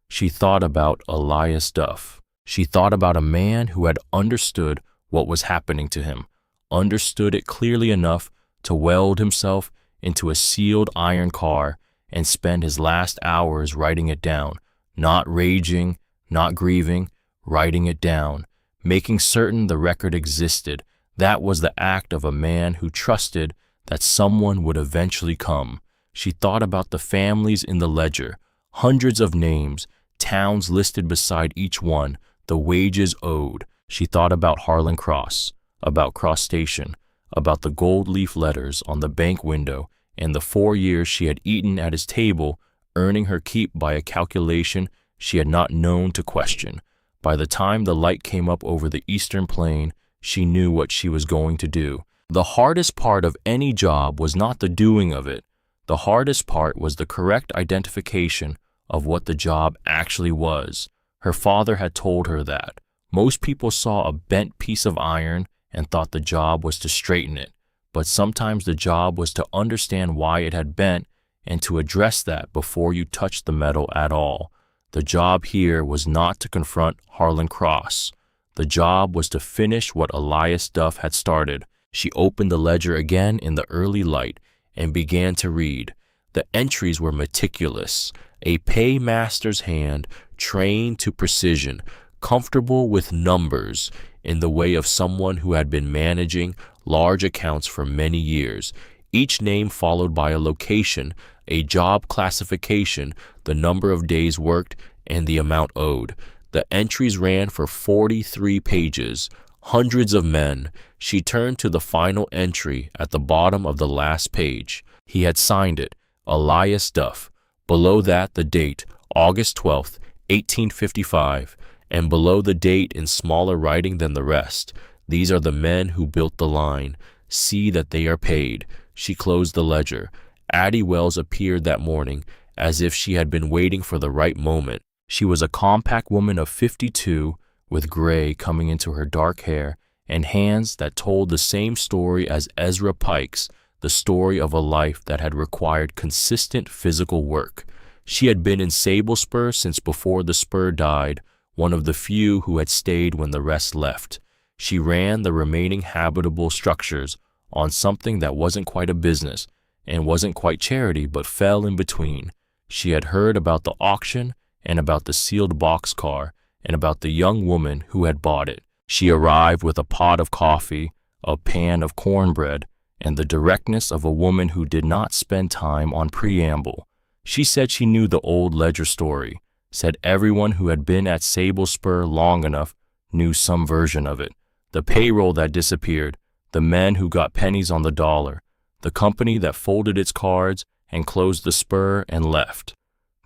She thought about Elias Duff. She thought about a man who had understood what was happening to him, understood it clearly enough to weld himself into a sealed iron car and spend his last hours writing it down, not raging, not grieving, writing it down, making certain the record existed. That was the act of a man who trusted that someone would eventually come. She thought about the families in the ledger, hundreds of names, towns listed beside each one, the wages owed. She thought about Harlan Cross, about Cross Station, about the gold leaf letters on the bank window, and the 4 years she had eaten at his table, earning her keep by a calculation she had not known to question. By the time the light came up over the eastern plain, she knew what she was going to do. The hardest part of any job was not the doing of it. The hardest part was the correct identification of what the job actually was. Her father had told her that. Most people saw a bent piece of iron and thought the job was to straighten it, but sometimes the job was to understand why it had bent and to address that before you touched the metal at all. The job here was not to confront Harlan Cross. The job was to finish what Elias Duff had started. She opened the ledger again in the early light and began to read. The entries were meticulous, a paymaster's hand trained to precision, comfortable with numbers in the way of someone who had been managing large accounts for many years, each name followed by a location, a job classification, the number of days worked, and the amount owed. The entries ran for 43 pages, hundreds of men. She turned to the final entry at the bottom of the last page. He had signed it, Elias Duff. Below that, the date, August 12th, 1855, and below the date in smaller writing than the rest, these are the men who built the line. See that they are paid. She closed the ledger. Addie Wells appeared that morning as if she had been waiting for the right moment. She was a compact woman of 52, with gray coming into her dark hair and hands that told the same story as Ezra Pike's, the story of a life that had required consistent physical work. She had been in Sable Spur since before the spur died, one of the few who had stayed when the rest left. She ran the remaining habitable structures on something that wasn't quite a business and wasn't quite charity but fell in between. She had heard about the auction and about the sealed boxcar and about the young woman who had bought it. She arrived with a pot of coffee, a pan of cornbread, and the directness of a woman who did not spend time on preamble. She said she knew the old ledger story, said everyone who had been at Sable Spur long enough knew some version of it. The payroll that disappeared, the men who got pennies on the dollar, the company that folded its cards and closed the spur and left.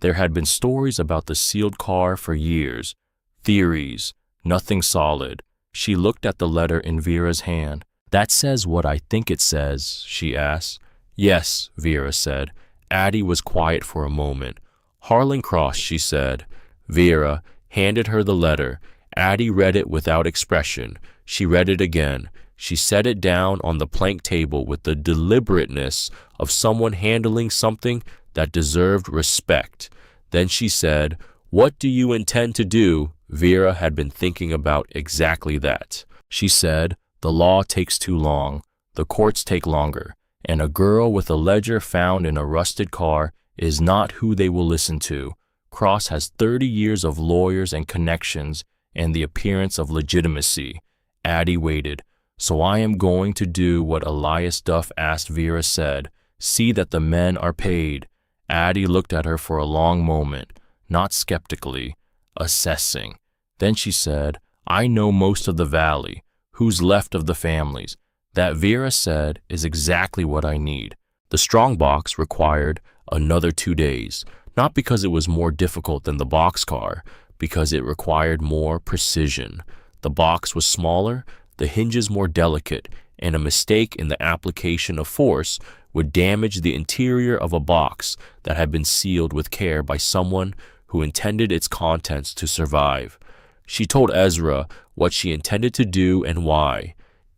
There had been stories about the sealed car for years, theories, nothing solid. She looked at the letter in Vera's hand. "That says what I think it says?" she asked. "Yes," Vera said. Addie was quiet for a moment. "Harlan Cross," she said. Vera handed her the letter. Addie read it without expression. She read it again. She set it down on the plank table with the deliberateness of someone handling something that deserved respect. Then she said, "What do you intend to do?" Vera had been thinking about exactly that. She said, "The law takes too long. The courts take longer. And a girl with a ledger found in a rusted car is not who they will listen to. Cross has 30 years of lawyers and connections and the appearance of legitimacy." Addie waited. "So I am going to do what Elias Duff asked," Vera said. "See that the men are paid." Addie looked at her for a long moment, not skeptically, assessing. Then she said, "I know most of the valley. Who's left of the families?" That, Vera said, is exactly what I need. The strongbox required another 2 days, not because it was more difficult than the boxcar, because it required more precision. The box was smaller, the hinges more delicate, and a mistake in the application of force would damage the interior of a box that had been sealed with care by someone who intended its contents to survive. She told Ezra what she intended to do and why.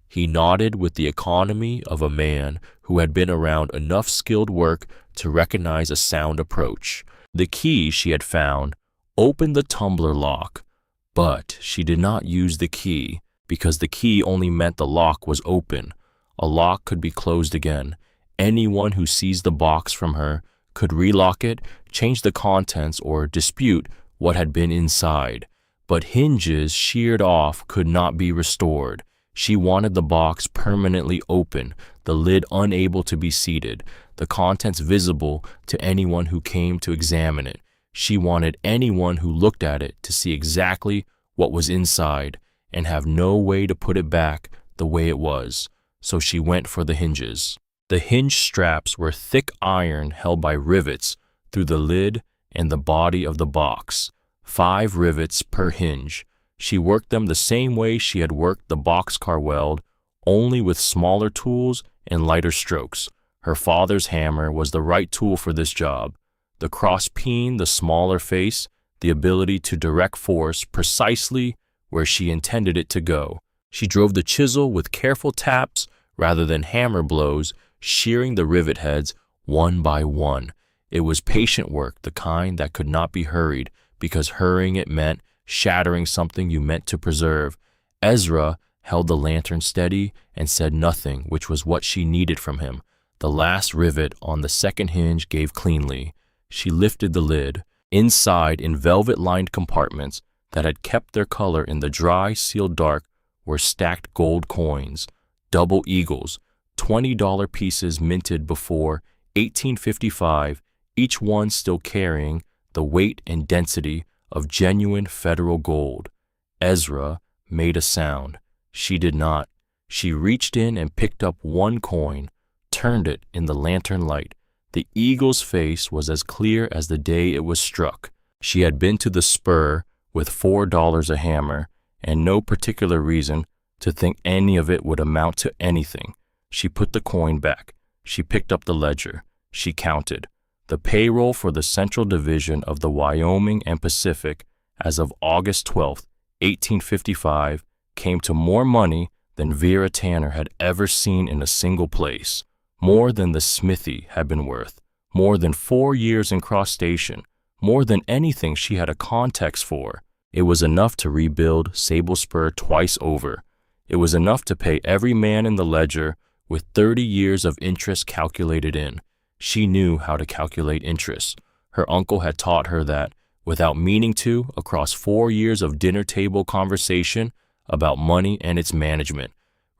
He nodded with the economy of a man who had been around enough skilled work to recognize a sound approach. The key she had found opened the tumbler lock, but she did not use the key because the key only meant the lock was open. A lock could be closed again. Anyone who seized the box from her could relock it, change the contents, or dispute what had been inside. But hinges sheared off could not be restored. She wanted the box permanently open, the lid unable to be seated, the contents visible to anyone who came to examine it. She wanted anyone who looked at it to see exactly what was inside and have no way to put it back the way it was. So she went for the hinges. The hinge straps were thick iron held by rivets through the lid and the body of the box. 5 rivets per hinge. She worked them the same way she had worked the boxcar weld, only with smaller tools and lighter strokes. Her father's hammer was the right tool for this job. The cross peen, the smaller face, the ability to direct force precisely where she intended it to go. She drove the chisel with careful taps rather than hammer blows, shearing the rivet heads one by one. It was patient work, the kind that could not be hurried, because hurrying it meant shattering something you meant to preserve. Ezra held the lantern steady and said nothing, which was what she needed from him. The last rivet on the second hinge gave cleanly. She lifted the lid. Inside, in velvet-lined compartments that had kept their color in the dry, sealed dark, were stacked gold coins, double eagles, $20 pieces minted before 1855, each one still carrying the weight and density of genuine federal gold. Ezra made a sound. She did not. She reached in and picked up one coin, turned it in the lantern light. The eagle's face was as clear as the day it was struck. She had been to the spur with $4 a hammer, and no particular reason to think any of it would amount to anything. She put the coin back. She picked up the ledger. She counted. The payroll for the Central Division of the Wyoming and Pacific as of August 12, 1855, came to more money than Vera Tanner had ever seen in a single place, more than the smithy had been worth, more than 4 years in Cross Station, more than anything she had a context for. It was enough to rebuild Sable Spur twice over. It was enough to pay every man in the ledger with 30 years of interest calculated in. She knew how to calculate interest. Her uncle had taught her that, without meaning to, across 4 years of dinner table conversation about money and its management.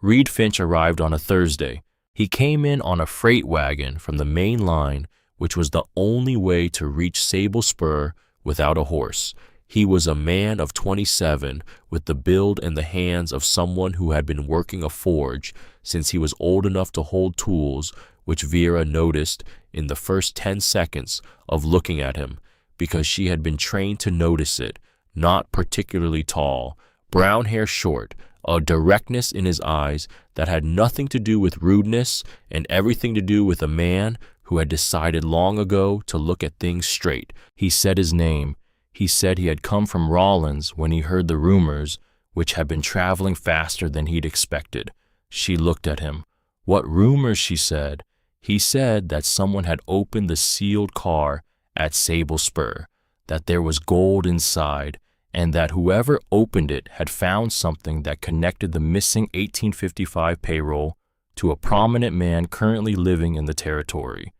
Reed Finch arrived on a Thursday. He came in on a freight wagon from the main line, which was the only way to reach Sable Spur without a horse. He was a man of 27, with the build and the hands of someone who had been working a forge since he was old enough to hold tools, which Vera noticed in the first 10 seconds of looking at him, because she had been trained to notice it. Not particularly tall, brown hair short, a directness in his eyes that had nothing to do with rudeness and everything to do with a man who had decided long ago to look at things straight. He said his name. He said he had come from Rawlins when he heard the rumors, which had been traveling faster than he'd expected. She looked at him. What rumors, she said. He said that someone had opened the sealed car at Sable Spur, that there was gold inside, and that whoever opened it had found something that connected the missing 1855 payroll to a prominent man currently living in the territory.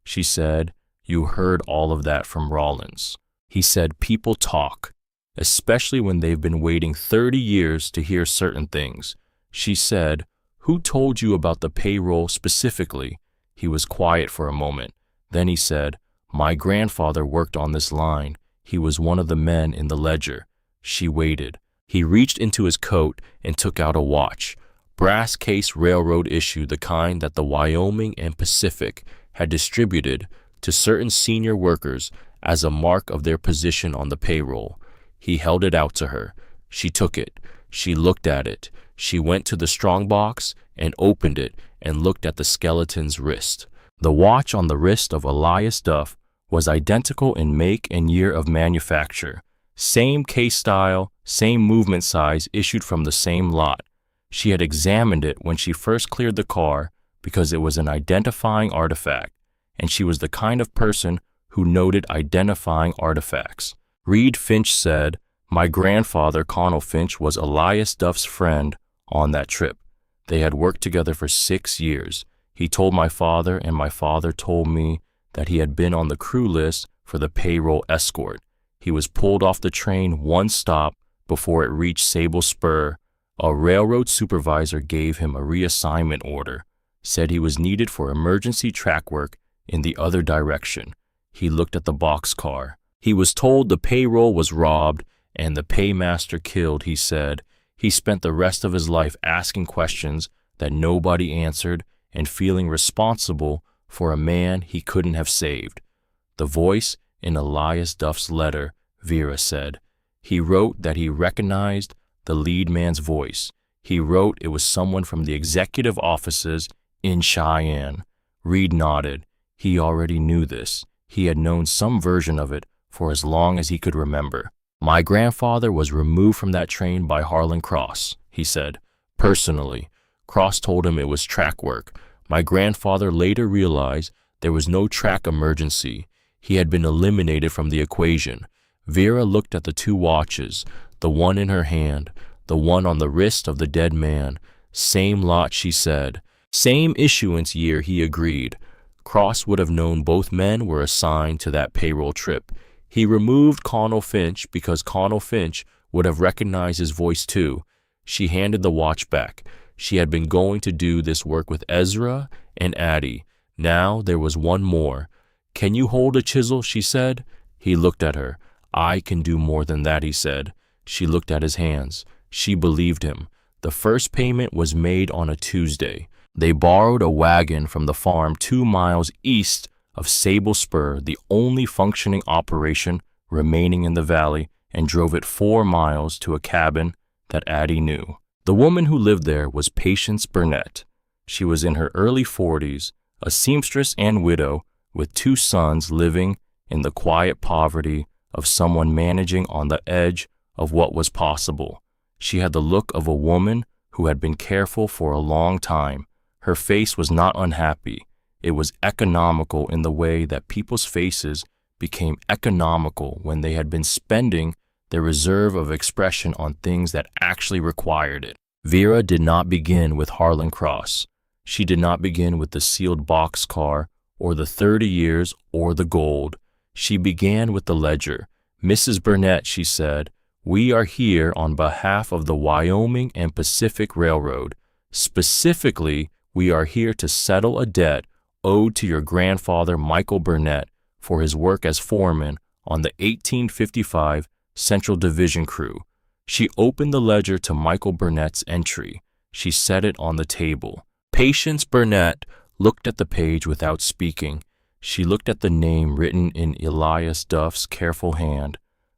She said, "You heard all of that from Rawlins." He said, "People talk, especially when they've been waiting 30 years to hear certain things." She said, "Who told you about the payroll specifically?" He was quiet for a moment. Then he said, "My grandfather worked on this line. He was one of the men in the ledger." She waited. He reached into his coat and took out a watch. Brass case railroad issue, the kind that the Wyoming and Pacific had distributed to certain senior workers as a mark of their position on the payroll. He held it out to her. She took it. She looked at it. She went to the strongbox and opened it and looked at the skeleton's wrist. The watch on the wrist of Elias Duff was identical in make and year of manufacture. Same case style, same movement size, issued from the same lot. She had examined it when she first cleared the car because it was an identifying artifact, and she was the kind of person who noted identifying artifacts. Reed Finch said, "My grandfather, Connell Finch, was Elias Duff's friend on that trip. They had worked together for 6 years. He told my father, and my father told me that he had been on the crew list for the payroll escort. He was pulled off the train one stop before it reached Sable Spur. A railroad supervisor gave him a reassignment order, said he was needed for emergency track work in the other direction. He looked at the boxcar. He was told the payroll was robbed and the paymaster killed, he said. He spent the rest of his life asking questions that nobody answered and feeling responsible for a man he couldn't have saved." The voice in Elias Duff's letter, Vera said. He wrote that he recognized the lead man's voice. He wrote it was someone from the executive offices in Cheyenne. Reed nodded. He already knew this. He had known some version of it for as long as he could remember. "My grandfather was removed from that train by Harlan Cross," he said. "Personally, Cross told him it was track work. My grandfather later realized there was no track emergency. He had been eliminated from the equation." Vera looked at the two watches, the one in her hand, the one on the wrist of the dead man. Same lot, she said. Same issuance year, he agreed. Cross would have known both men were assigned to that payroll trip. He removed Connell Finch because Connell Finch would have recognized his voice too. She handed the watch back. She had been going to do this work with Ezra and Addie. Now there was one more. "Can you hold a chisel?" she said. He looked at her. "I can do more than that," he said. She looked at his hands. She believed him. The first payment was made on a Tuesday. They borrowed a wagon from the farm 2 miles east of Sable Spur, the only functioning operation remaining in the valley, and drove it 4 miles to a cabin that Addie knew. The woman who lived there was Patience Burnett. She was in her early 40s, a seamstress and widow with 2 sons living in the quiet poverty of someone managing on the edge of what was possible. She had the look of a woman who had been careful for a long time. Her face was not unhappy. It was economical in the way that people's faces became economical when they had been spending their reserve of expression on things that actually required it. Vera did not begin with Harlan Cross. She did not begin with the sealed boxcar or the 30 years or the gold. She began with the ledger. "Mrs. Burnett," she said, "we are here on behalf of the Wyoming and Pacific Railroad. Specifically, we are here to settle a debt owed to your grandfather Michael Burnett for his work as foreman on the 1855 Central Division crew." She opened the ledger to Michael Burnett's entry. She set it on the table. Patience Burnett looked at the page without speaking. She looked at the name written in Elias Duff's careful hand,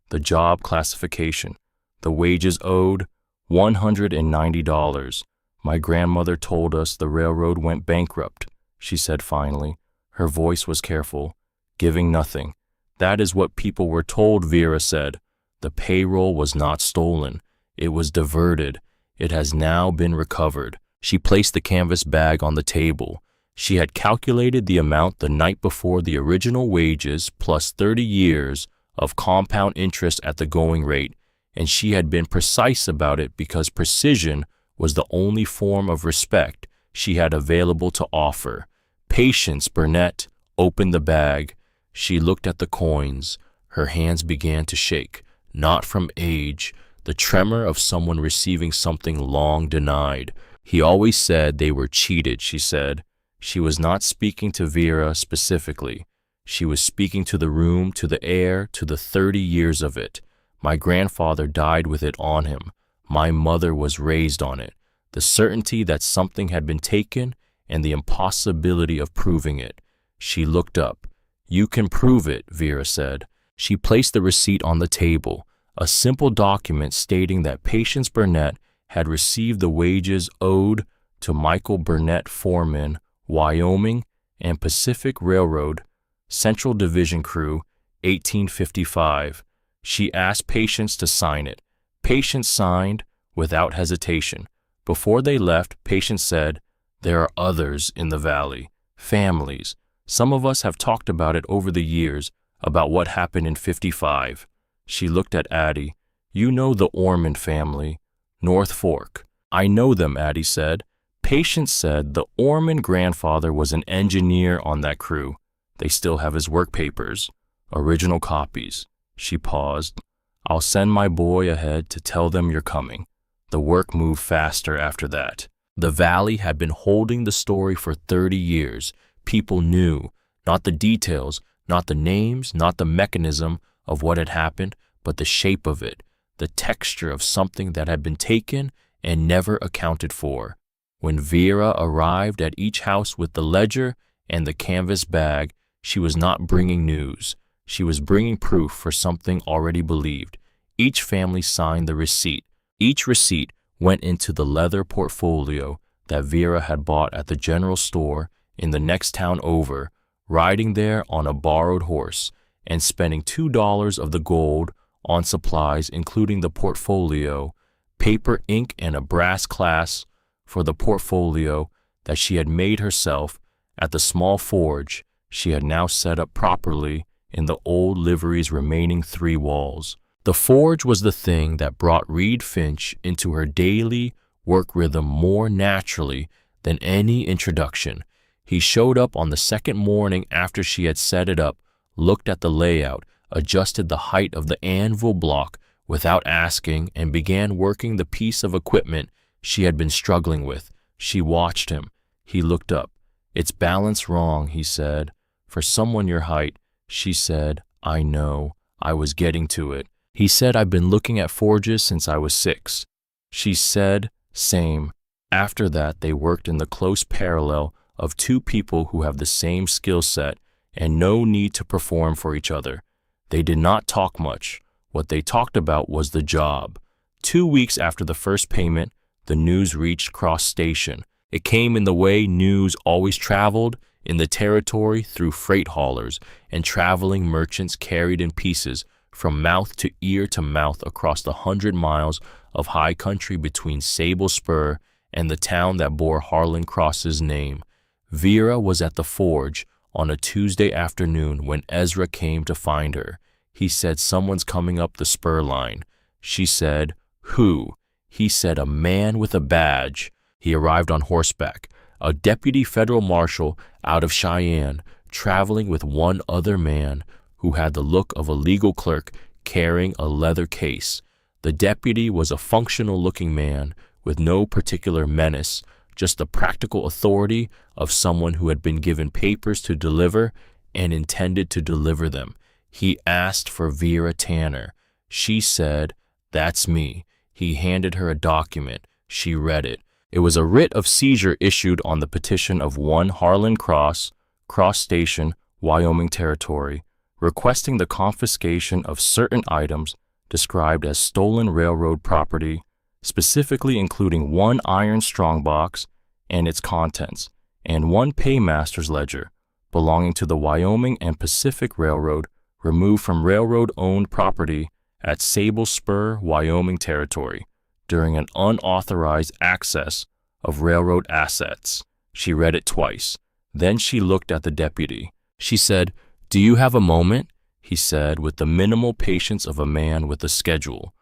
the job classification, the wages owed, $190. "My grandmother told us the railroad went bankrupt," she said finally. Her voice was careful, giving nothing. "That is what people were told," Vera said. "The payroll was not stolen. It was diverted. It has now been recovered." She placed the canvas bag on the table. She had calculated the amount the night before the original wages plus 30 years of compound interest at the going rate, and she had been precise about it because precision was the only form of respect she had available to offer. Patience Burnett opened the bag. She looked at the coins. Her hands began to shake, not from age, the tremor of someone receiving something long denied. "He always said they were cheated," she said. She was not speaking to Vera specifically. She was speaking to the room, to the air, to the 30 years of it. "My grandfather died with it on him. My mother was raised on it. The certainty that something had been taken and the impossibility of proving it." She looked up. "You can prove it," Vera said. She placed the receipt on the table, a simple document stating that Patience Burnett had received the wages owed to Michael Burnett, foreman, Wyoming and Pacific Railroad, Central Division crew, 1855. She asked Patience to sign it. Patience signed without hesitation. Before they left, Patience said, "There are others in the valley, families. Some of us have talked about it over the years, about what happened in 55. She looked at Addie. "You know the Orman family, North Fork." "I know them," Addie said. Patience said the Orman grandfather was an engineer on that crew. They still have his work papers, original copies. She paused. "I'll send my boy ahead to tell them you're coming." The work moved faster after that. The valley had been holding the story for 30 years. People knew, not the details, not the names, not the mechanism of what had happened, but the shape of it, the texture of something that had been taken and never accounted for. When Vera arrived at each house with the ledger and the canvas bag, she was not bringing news. She was bringing proof for something already believed. Each family signed the receipt. Each receipt went into the leather portfolio that Vera had bought at the general store in the next town over, riding there on a borrowed horse and spending $2 of the gold on supplies including the portfolio, paper, ink, and a brass clasp for the portfolio that she had made herself at the small forge she had now set up properly in the old livery's remaining 3 walls. The forge was the thing that brought Reed Finch into her daily work rhythm more naturally than any introduction. He showed up on the second morning after she had set it up, looked at the layout, adjusted the height of the anvil block without asking, and began working the piece of equipment she had been struggling with. She watched him. He looked up. "It's balanced wrong," he said. "For someone your height." She said, "I know. I was getting to it." He said, "I've been looking at forges since I was 6. She said, "Same." After that, they worked in the close parallel of 2 people who have the same skill set and no need to perform for each other. They did not talk much. What they talked about was the job. 2 weeks after the first payment, the news reached Cross Station. It came in the way news always traveled, in the territory through freight haulers and traveling merchants carried in pieces from mouth to mouth across the 100 miles of high country between Sable Spur and the town that bore Harlan Cross's name. Vera was at the forge on a Tuesday afternoon when Ezra came to find her. He said, "Someone's coming up the spur line." She said, "Who?" He said, "A man with a badge." He arrived on horseback, a deputy federal marshal out of Cheyenne, traveling with one other man who had the look of a legal clerk carrying a leather case. The deputy was a functional-looking man with no particular menace, just the practical authority of someone who had been given papers to deliver and intended to deliver them. He asked for Vera Tanner. She said, "That's me." He handed her a document. She read it. It was a writ of seizure issued on the petition of one Harlan Cross, Cross Station, Wyoming Territory, requesting the confiscation of certain items described as stolen railroad property, specifically including one iron strongbox and its contents, and one paymaster's ledger belonging to the Wyoming and Pacific Railroad removed from railroad-owned property at Sable Spur, Wyoming Territory, during an unauthorized access of railroad assets. She read it twice. Then she looked at the deputy. She said, "Do you have a moment?" He said, with the minimal patience of a man with a schedule.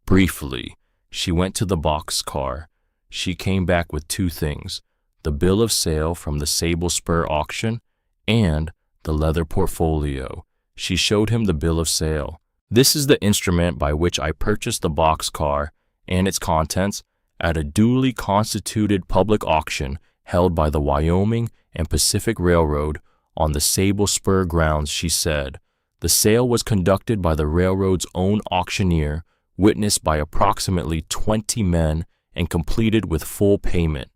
Briefly, she went to the boxcar. She came back with two things: the bill of sale from the Sable Spur auction and the leather portfolio. She showed him the bill of sale. "This is the instrument by which I purchased the boxcar and its contents at a duly constituted public auction held by the Wyoming and Pacific Railroad on the Sable Spur grounds," she said. "The sale was conducted by the railroad's own auctioneer, witnessed by approximately 20 men, and completed with full payment.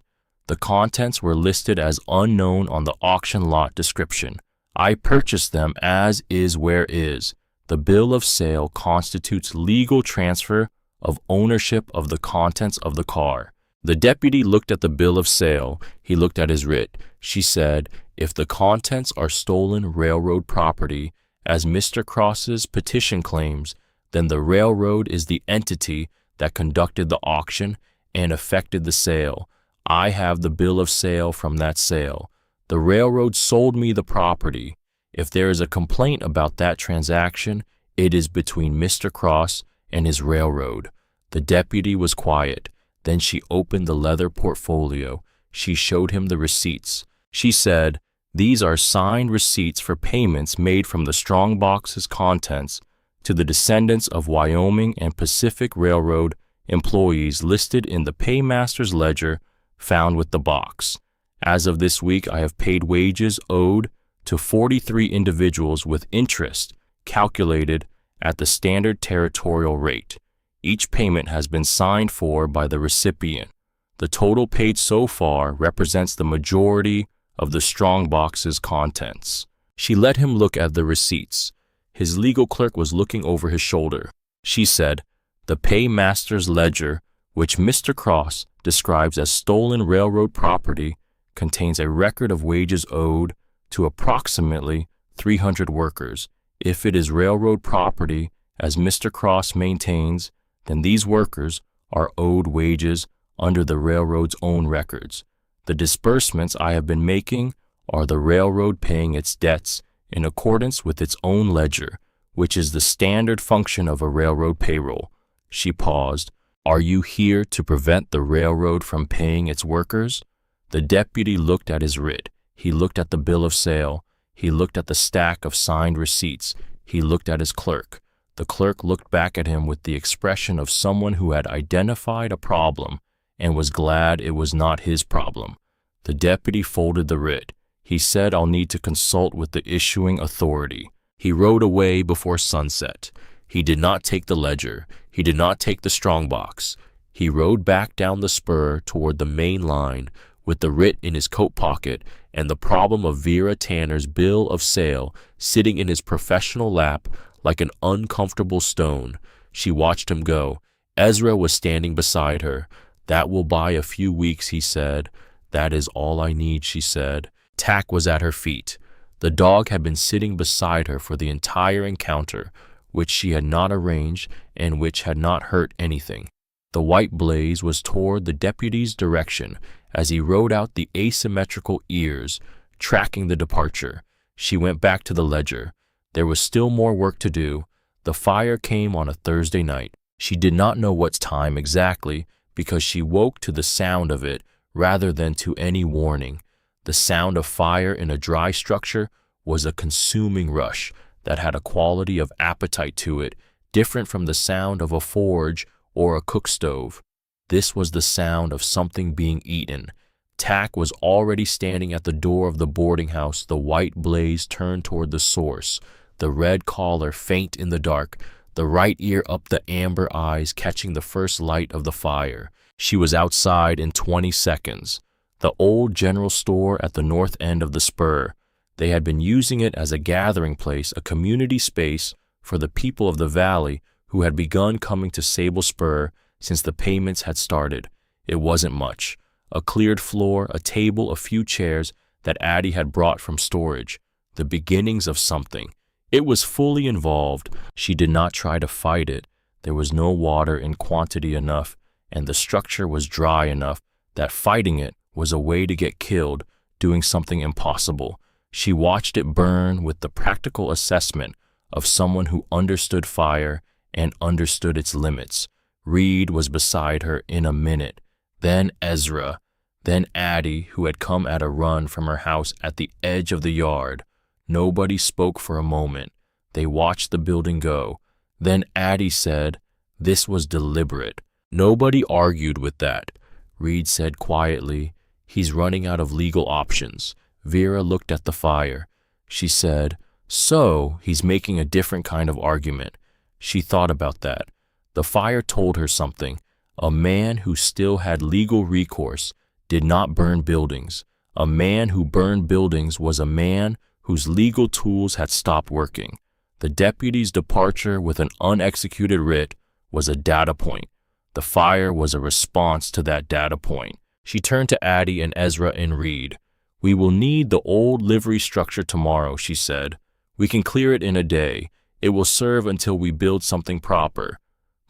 The contents were listed as unknown on the auction lot description. I purchased them as is where is. The bill of sale constitutes legal transfer of ownership of the contents of the car." The deputy looked at the bill of sale. He looked at his writ. She said, "If the contents are stolen railroad property, as Mr. Cross's petition claims, then the railroad is the entity that conducted the auction and effected the sale. I have the bill of sale from that sale. The railroad sold me the property. If there is a complaint about that transaction, it is between Mr. Cross and his railroad." The deputy was quiet. Then she opened the leather portfolio. She showed him the receipts. She said, "These are signed receipts for payments made from the strongbox's contents to the descendants of Wyoming and Pacific Railroad employees listed in the paymaster's ledger found with the box. As of this week, I have paid wages owed to 43 individuals with interest calculated at the standard territorial rate. Each payment has been signed for by the recipient. The total paid so far represents the majority of the strongbox's contents." She let him look at the receipts. His legal clerk was looking over his shoulder. She said, "The paymaster's ledger, which Mr. Cross describes as stolen railroad property, contains a record of wages owed to approximately 300 workers. If it is railroad property, as Mr. Cross maintains, then these workers are owed wages under the railroad's own records. The disbursements I have been making are the railroad paying its debts in accordance with its own ledger, which is the standard function of a railroad payroll." She paused. "Are you here to prevent the railroad from paying its workers?" The deputy looked at his writ. He looked at the bill of sale. He looked at the stack of signed receipts. He looked at his clerk. The clerk looked back at him with the expression of someone who had identified a problem and was glad it was not his problem. The deputy folded the writ. He said, "I'll need to consult with the issuing authority." He rode away before sunset. He did not take the ledger. He did not take the strongbox. He rode back down the spur toward the main line with the writ in his coat pocket and the problem of Vera Tanner's bill of sale sitting in his professional lap like an uncomfortable stone. She watched him go. Ezra was standing beside her. "That will buy a few weeks," he said. "That is all I need," she said. Tack was at her feet. The dog had been sitting beside her for the entire encounter, which she had not arranged and which had not hurt anything. The white blaze was toward the deputy's direction as he rode out the asymmetrical ears, tracking the departure. She went back to the ledger. There was still more work to do. The fire came on a Thursday night. She did not know what time exactly because she woke to the sound of it rather than to any warning. The sound of fire in a dry structure was a consuming rush that had a quality of appetite to it, different from the sound of a forge or a cook stove. This was the sound of something being eaten. Tack was already standing at the door of the boarding house, the white blaze turned toward the source, the red collar faint in the dark, the right ear up, the amber eyes catching the first light of the fire. She was outside in 20 seconds. The old general store at the north end of the spur. They had been using it as a gathering place, a community space for the people of the valley who had begun coming to Sable Spur since the payments had started. It wasn't much. A cleared floor, a table, a few chairs that Addie had brought from storage. The beginnings of something. It was fully involved. She did not try to fight it. There was no water in quantity enough, and the structure was dry enough that fighting it was a way to get killed, doing something impossible. She watched it burn with the practical assessment of someone who understood fire and understood its limits. Reed was beside her in a minute, then Ezra, then Addie, who had come at a run from her house at the edge of the yard. Nobody spoke for a moment. They watched the building go. Then Addie said, "This was deliberate." Nobody argued with that. Reed said quietly, "He's running out of legal options." Vera looked at the fire. She said, "So, he's making a different kind of argument." She thought about that. The fire told her something. A man who still had legal recourse did not burn buildings. A man who burned buildings was a man whose legal tools had stopped working. The deputy's departure with an unexecuted writ was a data point. The fire was a response to that data point. She turned to Addie and Ezra and Reed. "We will need the old livery structure tomorrow," she said. "We can clear it in a day. It will serve until we build something proper."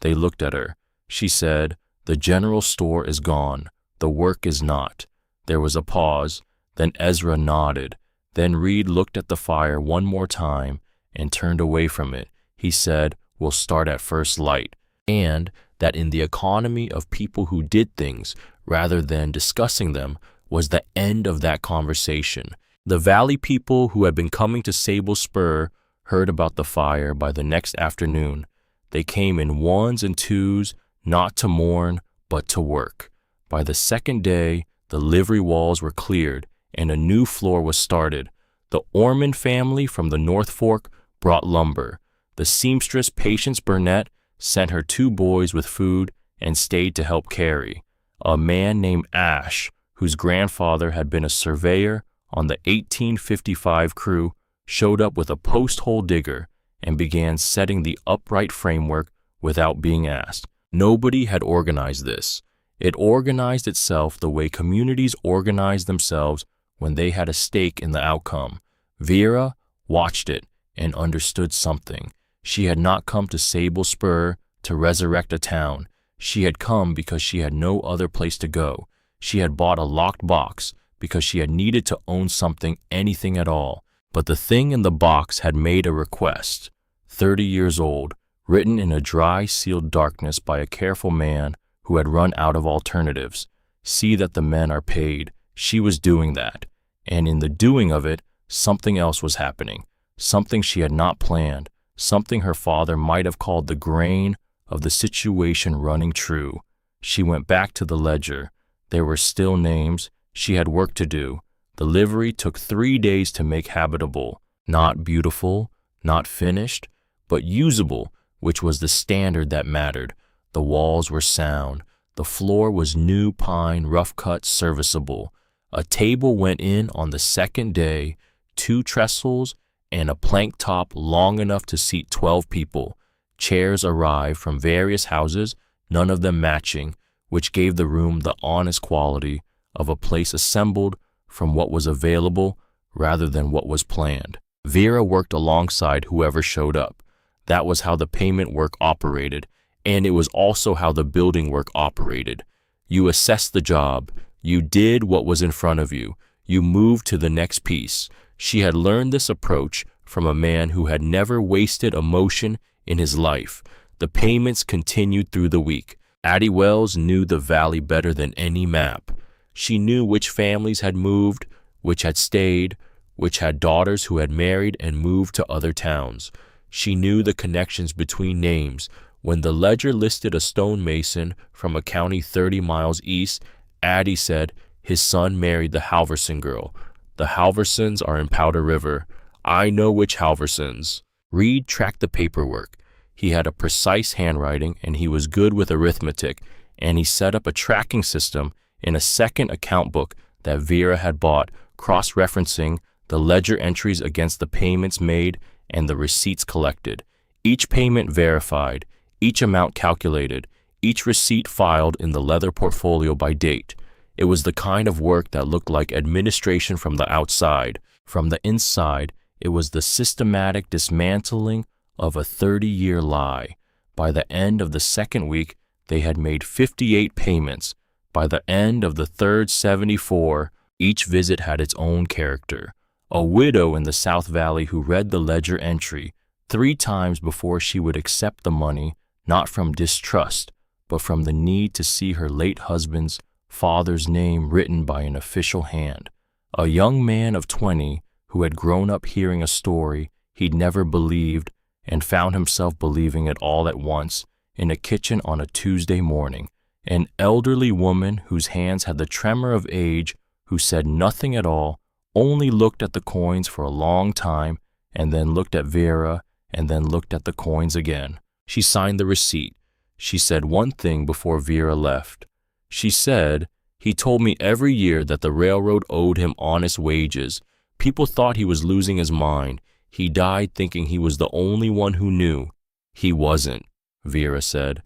They looked at her. She said, "The general store is gone. The work is not." There was a pause. Then Ezra nodded. Then Reed looked at the fire one more time and turned away from it. He said, "We'll start at first light." And that in the economy of people who did things rather than discussing them was the end of that conversation. The valley people who had been coming to Sable Spur heard about the fire by the next afternoon. They came in ones and twos, not to mourn, but to work. By the second day, the livery walls were cleared and a new floor was started. The Ormond family from the North Fork brought lumber. The seamstress Patience Burnett sent her 2 boys with food and stayed to help carry. A man named Ash, whose grandfather had been a surveyor on the 1855 crew, showed up with a post-hole digger and began setting the upright framework without being asked. Nobody had organized this. It organized itself the way communities organize themselves when they had a stake in the outcome. Vera watched it and understood something. She had not come to Sable Spur to resurrect a town. She had come because she had no other place to go. She had bought a locked box because she had needed to own something, anything at all. But the thing in the box had made a request. 30 years old, written in a dry, sealed darkness by a careful man who had run out of alternatives. See that the men are paid. She was doing that. And in the doing of it, something else was happening. Something she had not planned. Something her father might have called the grain of the situation running true. She went back to the ledger. There were still names. She had work to do. The livery took 3 days to make habitable. Not beautiful, not finished, but usable, which was the standard that mattered. The walls were sound. The floor was new pine, rough-cut, serviceable. A table went in on the second day, 2 trestles, and a plank top long enough to seat 12 people. Chairs arrived from various houses, none of them matching, which gave the room the honest quality of a place assembled from what was available rather than what was planned. Vera worked alongside whoever showed up. That was how the payment work operated, and it was also how the building work operated. You assessed the job. You did what was in front of you. You moved to the next piece. She had learned this approach from a man who had never wasted emotion in his life. The payments continued through the week. Addie Wells knew the valley better than any map. She knew which families had moved, which had stayed, which had daughters who had married and moved to other towns. She knew the connections between names. When the ledger listed a stonemason from a county 30 miles east, Addie said his son married the Halverson girl. The Halversons are in Powder River. I know which Halversons. Reed tracked the paperwork. He had a precise handwriting and he was good with arithmetic, and he set up a tracking system in a second account book that Vera had bought, cross-referencing the ledger entries against the payments made and the receipts collected. Each payment verified, each amount calculated, each receipt filed in the leather portfolio by date. It was the kind of work that looked like administration from the outside. From the inside, it was the systematic dismantling of a 30-year lie. By the end of the second week, they had made 58 payments. By the end of the third 74, each visit had its own character. A widow in the South Valley who read the ledger entry 3 times before she would accept the money, not from distrust, but from the need to see her late husband's father's name written by an official hand. A young man of 20 who had grown up hearing a story he'd never believed and found himself believing it all at once in a kitchen on a Tuesday morning. An elderly woman whose hands had the tremor of age, who said nothing at all, only looked at the coins for a long time, and then looked at Vera, and then looked at the coins again. She signed the receipt. She said one thing before Vera left. She said, "He told me every year that the railroad owed him honest wages. People thought he was losing his mind. He died thinking he was the only one who knew." "He wasn't," Vera said.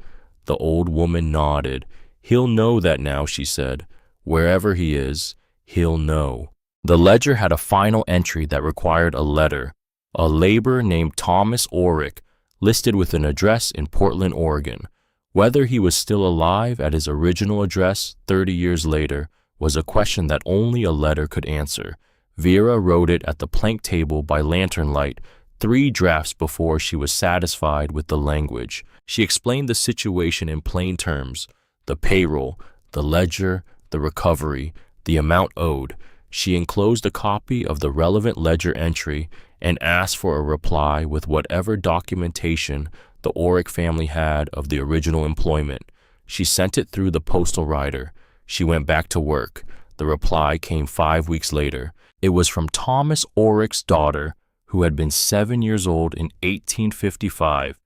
The old woman nodded. "He'll know that now," she said. "Wherever he is, he'll know." The ledger had a final entry that required a letter. A laborer named Thomas Orrick, listed with an address in Portland, Oregon. Whether he was still alive at his original address 30 years later was a question that only a letter could answer. Vera wrote it at the plank table by lantern light, 3 drafts before she was satisfied with the language. She explained the situation in plain terms: the payroll, the ledger, the recovery, the amount owed. She enclosed a copy of the relevant ledger entry and asked for a reply with whatever documentation the Orrick family had of the original employment. She sent it through the postal rider. She went back to work. The reply came 5 weeks later. It was from Thomas Orrick's daughter, who had been 7 years old in 1855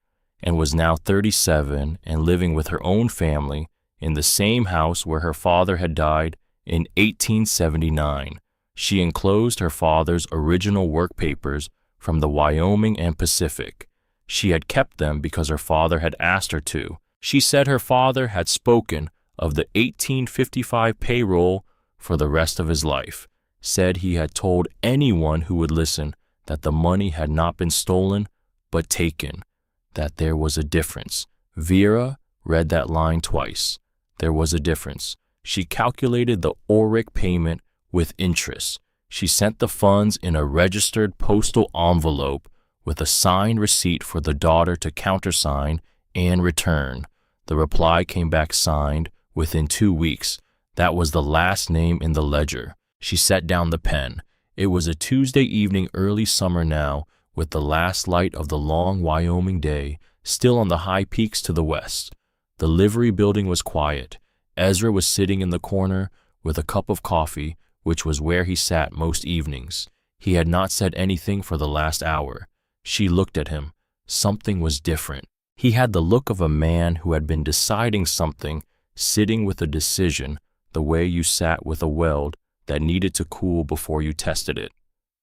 and was now 37 and living with her own family in the same house where her father had died in 1879. She enclosed her father's original work papers from the Wyoming and Pacific. She had kept them because her father had asked her to. She said her father had spoken of the 1855 payroll for the rest of his life, said he had told anyone who would listen that the money had not been stolen but taken, that there was a difference. Vera read that line twice. There was a difference. She calculated the Orrick payment with interest. She sent the funds in a registered postal envelope with a signed receipt for the daughter to countersign and return. The reply came back signed within 2 weeks. That was the last name in the ledger. She set down the pen. It was a Tuesday evening, early summer now, with the last light of the long Wyoming day still on the high peaks to the west. The livery building was quiet. Ezra was sitting in the corner with a cup of coffee, which was where he sat most evenings. He had not said anything for the last hour. She looked at him. Something was different. He had the look of a man who had been deciding something, sitting with a decision, the way you sat with a weld that needed to cool before you tested it.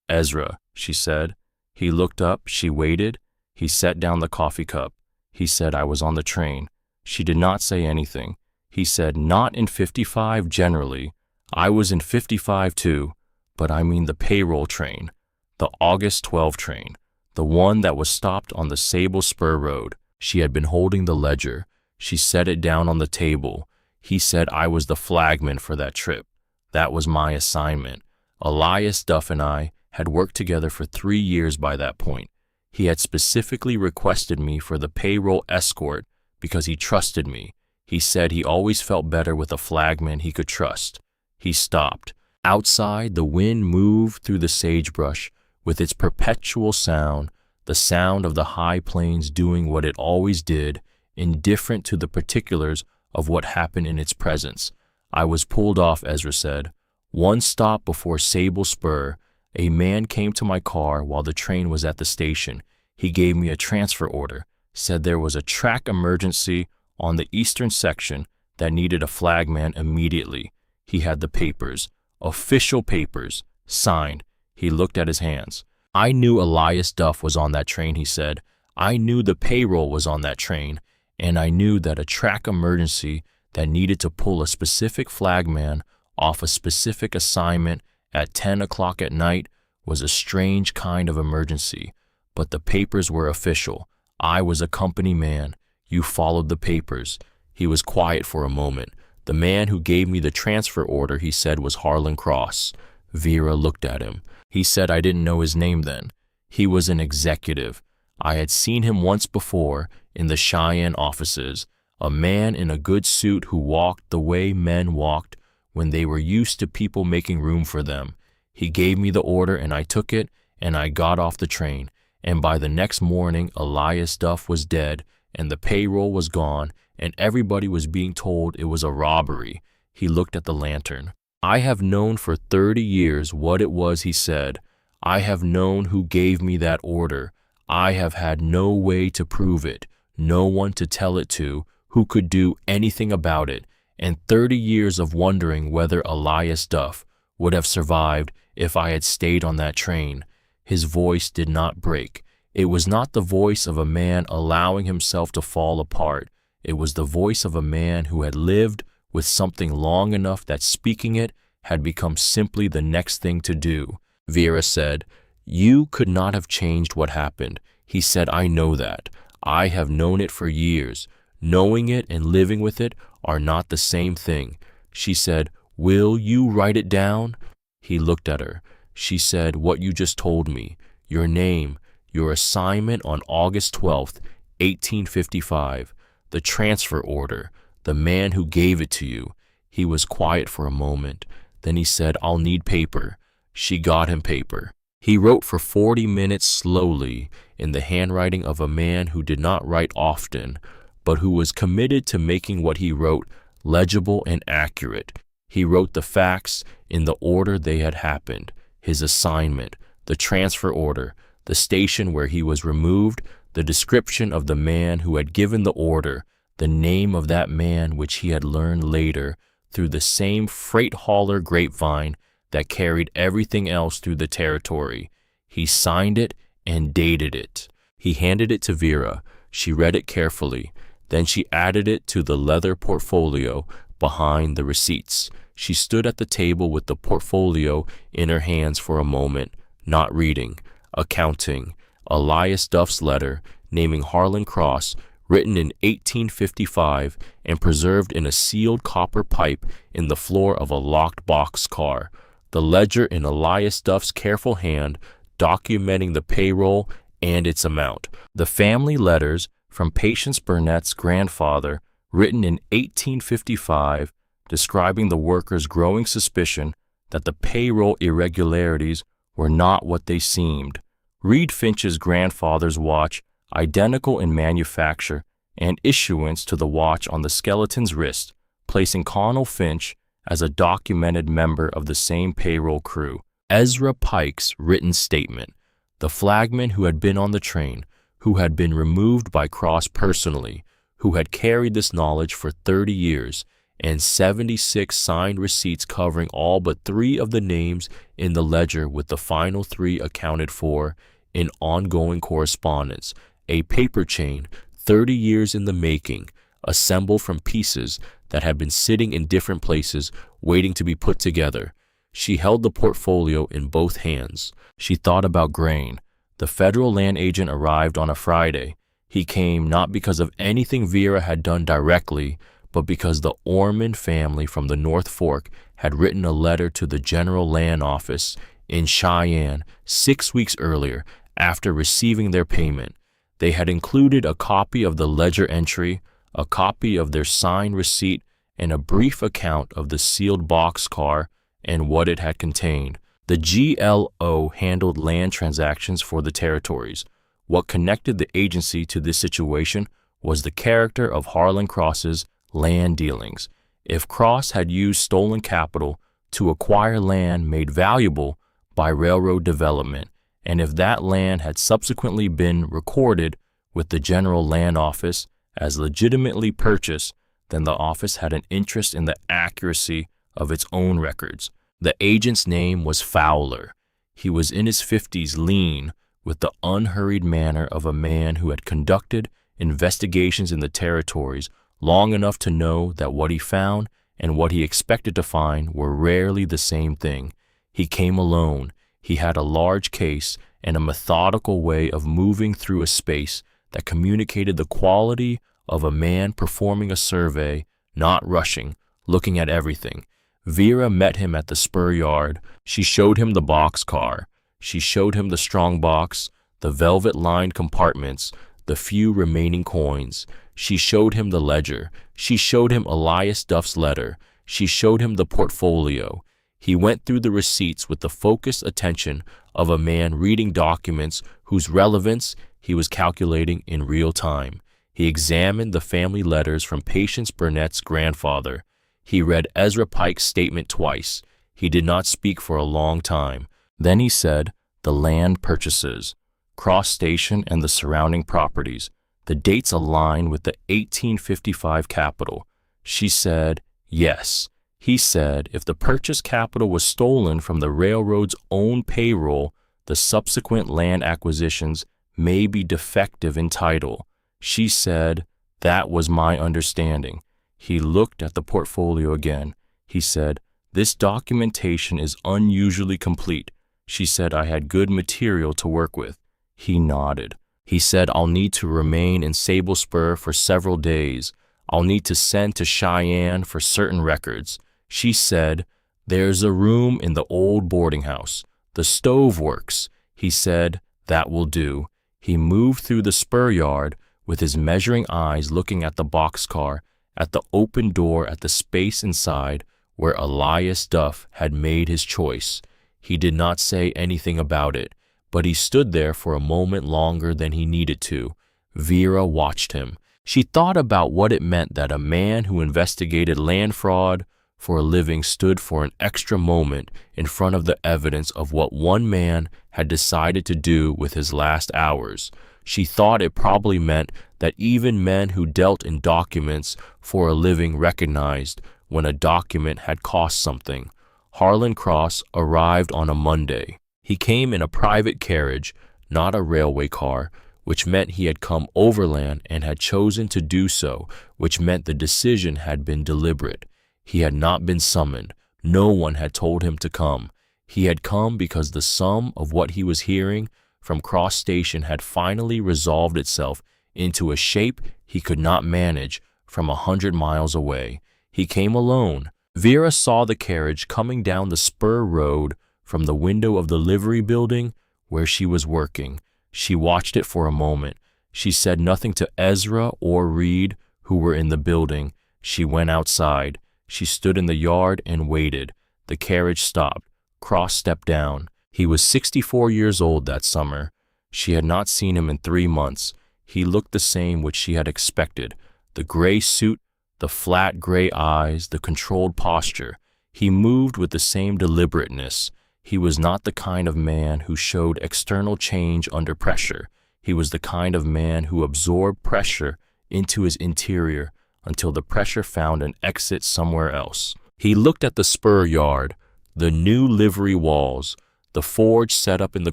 "Ezra," she said. He looked up. She waited. He set down the coffee cup. He said, "I was on the train." She did not say anything. He said, "Not in 55 generally. I was in 55 too. But I mean the payroll train, the August 12 train, the one that was stopped on the Sable Spur Road. She had been holding the ledger. She set it down on the table. He said I was the flagman for that trip. That was my assignment. Elias Duff and I had worked together for 3 years by that point. He had specifically requested me for the payroll escort because he trusted me. He said he always felt better with a flagman he could trust. He stopped. Outside, the wind moved through the sagebrush with its perpetual sound, the sound of the high plains doing what it always did, indifferent to the particulars of what happened in its presence. I was pulled off, Ezra said. One stop before Sable Spur, a man came to my car while the train was at the station. He gave me a transfer order, said there was a track emergency on the eastern section that needed a flagman immediately. He had the papers, official papers, signed. He looked at his hands. I knew Elias Duff was on that train, he said. I knew the payroll was on that train, and I knew that a track emergency that needed to pull a specific flagman off a specific assignment at 10 o'clock at night was a strange kind of emergency. But the papers were official. I was a company man. You followed the papers. He was quiet for a moment. The man who gave me the transfer order, he said, was Harlan Cross. Vera looked at him. He said I didn't know his name then. He was an executive. I had seen him once before in the Cheyenne offices, a man in a good suit who walked the way men walked when they were used to people making room for them. He gave me the order and I took it and I got off the train. And by the next morning, Elias Duff was dead and the payroll was gone and everybody was being told it was a robbery. He looked at the lantern. I have known for 30 years what it was, he said. I have known who gave me that order. I have had no way to prove it, no one to tell it to, who could do anything about it, and 30 years of wondering whether Elias Duff would have survived if I had stayed on that train. His voice did not break. It was not the voice of a man allowing himself to fall apart. It was the voice of a man who had lived with something long enough that speaking it had become simply the next thing to do. Vera said, You could not have changed what happened. He said, I know that. I have known it for years. Knowing it and living with it are not the same thing. She said, Will you write it down? He looked at her. She said, What you just told me, your name, your assignment on August 12th, 1855, the transfer order, the man who gave it to you. He was quiet for a moment. Then he said, I'll need paper. She got him paper. He wrote for 40 minutes slowly in the handwriting of a man who did not write often, but who was committed to making what he wrote legible and accurate. He wrote the facts in the order they had happened, his assignment, the transfer order, the station where he was removed, the description of the man who had given the order, the name of that man which he had learned later through the same freight hauler grapevine that carried everything else through the territory. He signed it and dated it. He handed it to Vera. She read it carefully. Then she added it to the leather portfolio behind the receipts. She stood at the table with the portfolio in her hands for a moment, not reading, accounting. Elias Duff's letter, naming Harlan Cross, written in 1855 and preserved in a sealed copper pipe in the floor of a locked boxcar. The ledger in Elias Duff's careful hand, documenting the payroll and its amount. The family letters from Patience Burnett's grandfather, written in 1855, describing the workers' growing suspicion that the payroll irregularities were not what they seemed. Reed Finch's grandfather's watch, identical in manufacture and issuance to the watch on the skeleton's wrist, placing Connell Finch as a documented member of the same payroll crew. Ezra Pike's written statement, the flagman who had been on the train, who had been removed by Cross personally, who had carried this knowledge for 30 years, and 76 signed receipts covering all but 3 of the names in the ledger, with the final 3 accounted for in ongoing correspondence, a paper chain 30 years in the making, assembled from pieces that had been sitting in different places waiting to be put together. She held the portfolio in both hands. She thought about grain. The federal land agent arrived on a Friday. He came not because of anything Vera had done directly, but because the Orman family from the North Fork had written a letter to the General Land Office in Cheyenne 6 weeks earlier after receiving their payment. They had included a copy of the ledger entry, a copy of their signed receipt, and a brief account of the sealed boxcar and what it had contained. The GLO handled land transactions for the territories. What connected the agency to this situation was the character of Harlan Cross's land dealings. If Cross had used stolen capital to acquire land made valuable by railroad development, and if that land had subsequently been recorded with the General Land Office as legitimately purchased, then the office had an interest in the accuracy of its own records. The agent's name was Fowler. He was in his 50s, lean, with the unhurried manner of a man who had conducted investigations in the territories long enough to know that what he found and what he expected to find were rarely the same thing. He came alone. He had a large case and a methodical way of moving through a space that communicated the quality of a man performing a survey, not rushing, looking at everything. Vera met him at the spur yard. She showed him the boxcar. She showed him the strong box, the velvet-lined compartments, the few remaining coins. She showed him the ledger. She showed him Elias Duff's letter. She showed him the portfolio. He went through the receipts with the focused attention of a man reading documents whose relevance he was calculating in real time. He examined the family letters from Patience Burnett's grandfather. He read Ezra Pike's statement twice. He did not speak for a long time. Then he said, "The land purchases, Cross Station and the surrounding properties. The dates align with the 1855 capital." She said, "Yes." He said, "If the purchase capital was stolen from the railroad's own payroll, the subsequent land acquisitions may be defective in title." She said, "That was my understanding." He looked at the portfolio again. He said, "This documentation is unusually complete." She said, "I had good material to work with." He nodded. He said, "I'll need to remain in Sable Spur for several days. I'll need to send to Cheyenne for certain records." She said, "There's a room in the old boarding house. The stove works." He said, "That will do." He moved through the spur yard with his measuring eyes looking at the boxcar, at the open door, at the space inside where Elias Duff had made his choice. He did not say anything about it, but he stood there for a moment longer than he needed to. Vera watched him. She thought about what it meant that a man who investigated land fraud for a living stood for an extra moment in front of the evidence of what one man had decided to do with his last hours. She thought it probably meant that even men who dealt in documents for a living recognized when a document had cost something. Harlan Cross arrived on a Monday. He came in a private carriage, not a railway car, which meant he had come overland and had chosen to do so, which meant the decision had been deliberate. He had not been summoned. No one had told him to come. He had come because the sum of what he was hearing from Cross Station had finally resolved itself into a shape he could not manage from 100 miles away. He came alone. Vera saw the carriage coming down the spur road from the window of the livery building where she was working. She watched it for a moment. She said nothing to Ezra or Reed, who were in the building. She went outside. She stood in the yard and waited. The carriage stopped. Cross stepped down. He was 64 years old that summer. She had not seen him in 3 months. He looked the same which she had expected. The gray suit, the flat gray eyes, the controlled posture. He moved with the same deliberateness. He was not the kind of man who showed external change under pressure. He was the kind of man who absorbed pressure into his interior until the pressure found an exit somewhere else. He looked at the spur yard, the new livery walls, the forge set up in the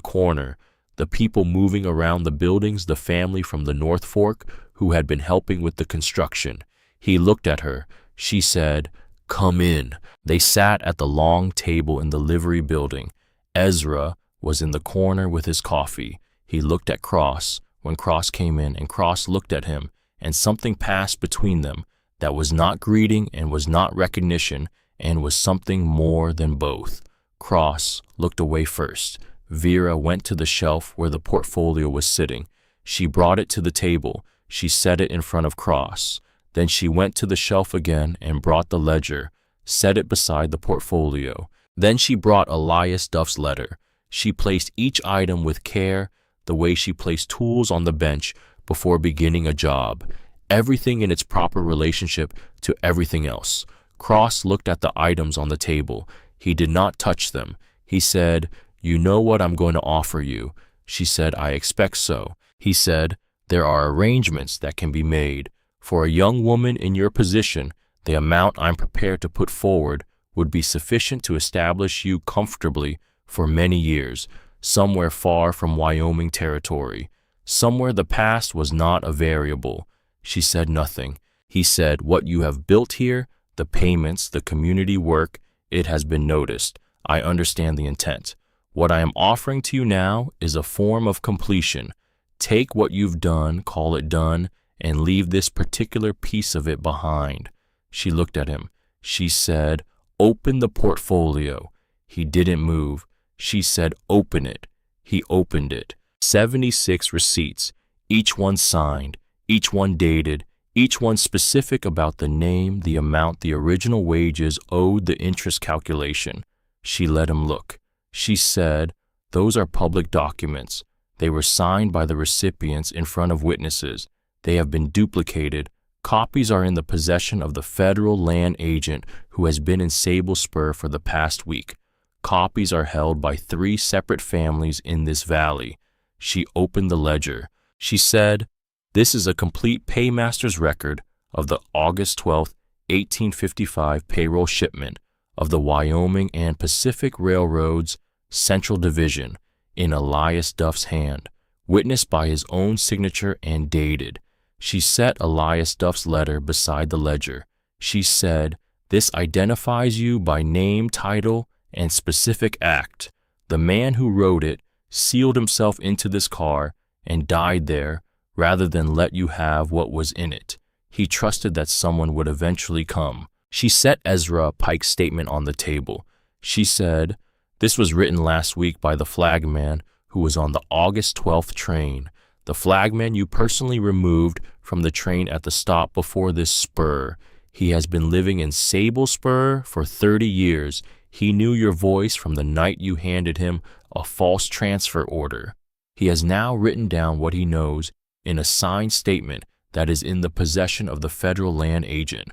corner, the people moving around the buildings, the family from the North Fork who had been helping with the construction. He looked at her. She said, "Come in." They sat at the long table in the livery building. Ezra was in the corner with his coffee. He looked at Cross when Cross came in, and Cross looked at him, and something passed between them that was not greeting and was not recognition and was something more than both. Cross looked away first. Vera went to the shelf where the portfolio was sitting. She brought it to the table. She set it in front of Cross. Then she went to the shelf again and brought the ledger, set it beside the portfolio. Then she brought Elias Duff's letter. She placed each item with care, the way she placed tools on the bench before beginning a job, everything in its proper relationship to everything else. Cross looked at the items on the table. He did not touch them. He said, "You know what I'm going to offer you." She said, "I expect so." He said, "There are arrangements that can be made. For a young woman in your position, the amount I'm prepared to put forward would be sufficient to establish you comfortably for many years, somewhere far from Wyoming territory, somewhere the past was not a variable." She said nothing. He said, "What you have built here, the payments, the community work, it has been noticed. I understand the intent. What I am offering to you now is a form of completion. Take what you've done, call it done, and leave this particular piece of it behind." She looked at him. She said, "Open the portfolio." He didn't move. She said, "Open it." He opened it. 76 receipts, each one signed, each one dated, each one specific about the name, the amount, the original wages owed, the interest calculation. She let him look. She said, "Those are public documents. They were signed by the recipients in front of witnesses. They have been duplicated. Copies are in the possession of the federal land agent who has been in Sable Spur for the past week. Copies are held by 3 separate families in this valley." She opened the ledger. She said, "This is a complete paymaster's record of the August 12, 1855 payroll shipment of the Wyoming and Pacific Railroad's Central Division in Elias Duff's hand, witnessed by his own signature and dated." She set Elias Duff's letter beside the ledger. She said, "This identifies you by name, title, and specific act. The man who wrote it sealed himself into this car and died there rather than let you have what was in it. He trusted that someone would eventually come." She set Ezra Pike's statement on the table. She said, "This was written last week by the flagman who was on the August 12th train. The flagman you personally removed from the train at the stop before this spur. He has been living in Sable Spur for 30 years. He knew your voice from the night you handed him a false transfer order. He has now written down what he knows in a signed statement that is in the possession of the federal land agent."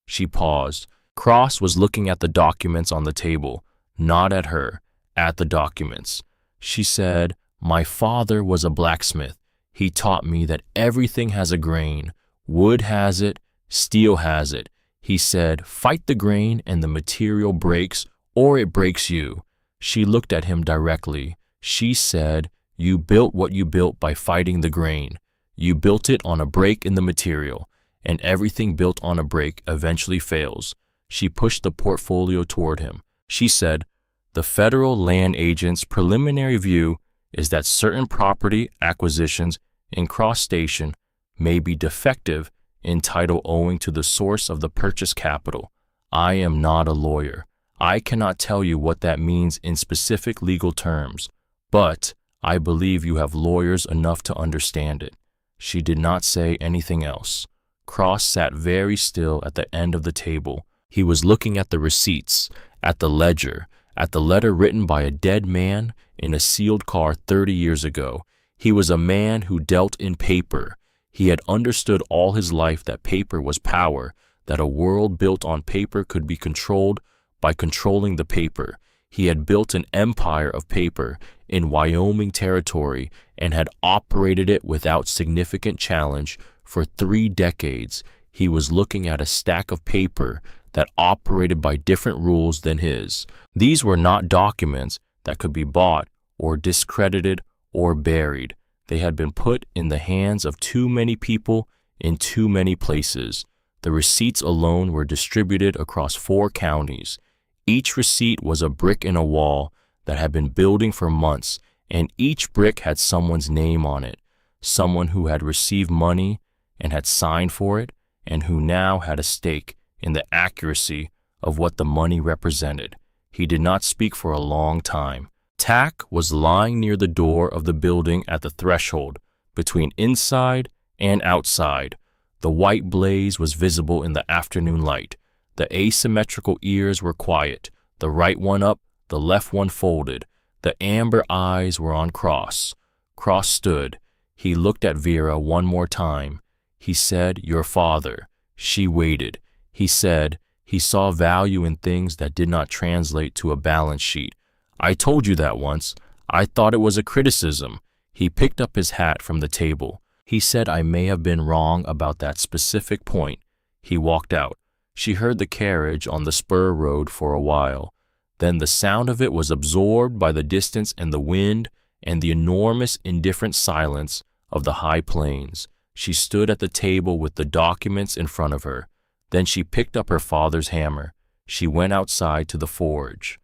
She paused. Cross was looking at the documents on the table, not at her, at the documents. She said, "My father was a blacksmith. He taught me that everything has a grain. Wood has it, steel has it. He said, fight the grain and the material breaks, or it breaks you." She looked at him directly. She said, "You built what you built by fighting the grain. You built it on a break in the material, and everything built on a break eventually fails." She pushed the portfolio toward him. She said, "The federal land agent's preliminary view is that certain property acquisitions in Cross Station may be defective in title owing to the source of the purchase capital. I am not a lawyer. I cannot tell you what that means in specific legal terms, but I believe you have lawyers enough to understand it." She did not say anything else. Cross sat very still at the end of the table. He was looking at the receipts, at the ledger, at the letter written by a dead man in a sealed car 30 years ago. He was a man who dealt in paper. He had understood all his life that paper was power, that a world built on paper could be controlled by controlling the paper. He had built an empire of paper in Wyoming territory and had operated it without significant challenge for 3 decades. He was looking at a stack of paper that operated by different rules than his. These were not documents that could be bought or discredited or buried. They had been put in the hands of too many people in too many places. The receipts alone were distributed across 4 counties. Each receipt was a brick in a wall that had been building for months, and each brick had someone's name on it, someone who had received money and had signed for it, and who now had a stake in the accuracy of what the money represented. He did not speak for a long time. Tack was lying near the door of the building at the threshold, between inside and outside. The white blaze was visible in the afternoon light. The asymmetrical ears were quiet, the right one up, the left one folded. The amber eyes were on Cross. Cross stood. He looked at Vera one more time. He said, "Your father." She waited. He said, he saw value in things that did not translate to a balance sheet. "I told you that once. I thought it was a criticism." He picked up his hat from the table. He said, "I may have been wrong about that specific point." He walked out. She heard the carriage on the spur road for a while. Then the sound of it was absorbed by the distance and the wind and the enormous indifferent silence of the high plains. She stood at the table with the documents in front of her. Then she picked up her father's hammer. She went outside to the forge.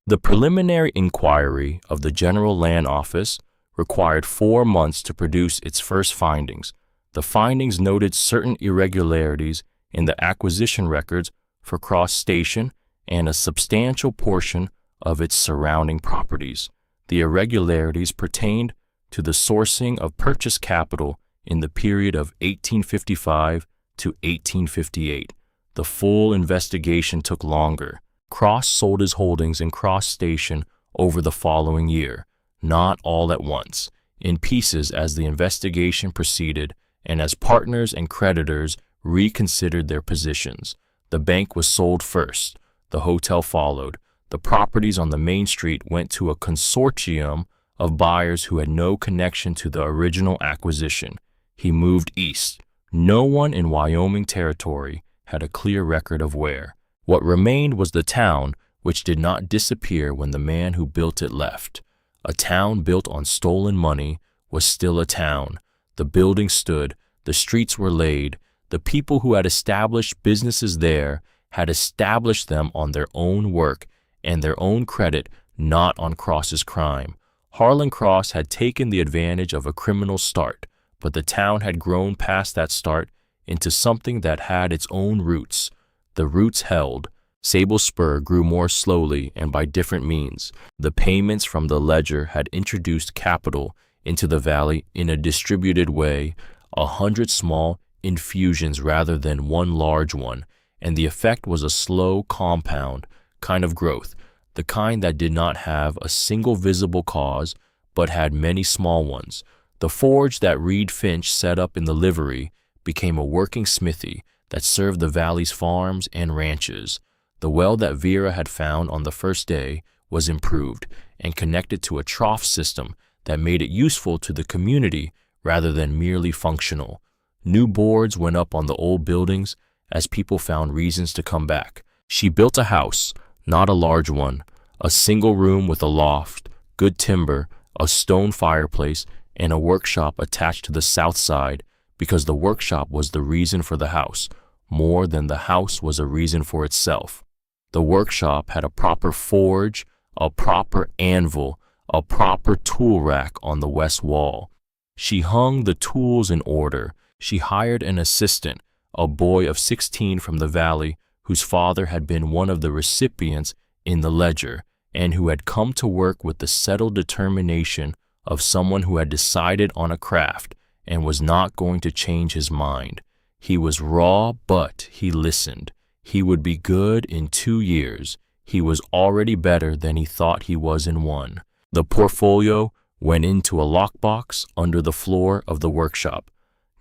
The preliminary inquiry of the General Land Office required 4 months to produce its first findings. The findings noted certain irregularities in the acquisition records for Cross Station and a substantial portion of its surrounding properties. The irregularities pertained to the sourcing of purchase capital in the period of 1855 to 1858. The full investigation took longer. Cross sold his holdings in Cross Station over the following year, not all at once, in pieces as the investigation proceeded and as partners and creditors reconsidered their positions. The bank was sold first. The hotel followed. The properties on the main street went to a consortium of buyers who had no connection to the original acquisition. He moved east. No one in Wyoming Territory had a clear record of where. What remained was the town, which did not disappear when the man who built it left. A town built on stolen money was still a town. The buildings stood, the streets were laid. The people who had established businesses there had established them on their own work and their own credit, not on Cross's crime. Harlan Cross had taken the advantage of a criminal start, but the town had grown past that start into something that had its own roots. The roots held. Sable Spur grew more slowly and by different means. The payments from the ledger had introduced capital into the valley in a distributed way, 100 small infusions rather than one large one, and the effect was a slow compound kind of growth, the kind that did not have a single visible cause but had many small ones. The forge that Reed Finch set up in the livery became a working smithy that served the valley's farms and ranches. The well that Vera had found on the first day was improved and connected to a trough system that made it useful to the community rather than merely functional. New boards went up on the old buildings as people found reasons to come back. She built a house, not a large one, a single room with a loft, good timber, a stone fireplace, and a workshop attached to the south side because the workshop was the reason for the house, more than the house was a reason for itself. The workshop had a proper forge, a proper anvil, a proper tool rack on the west wall. She hung the tools in order. She hired an assistant, a boy of 16 from the valley whose father had been one of the recipients in the ledger and who had come to work with the settled determination of someone who had decided on a craft and was not going to change his mind. He was raw, but he listened. He would be good in 2 years. He was already better than he thought he was in 1. The portfolio went into a lockbox under the floor of the workshop,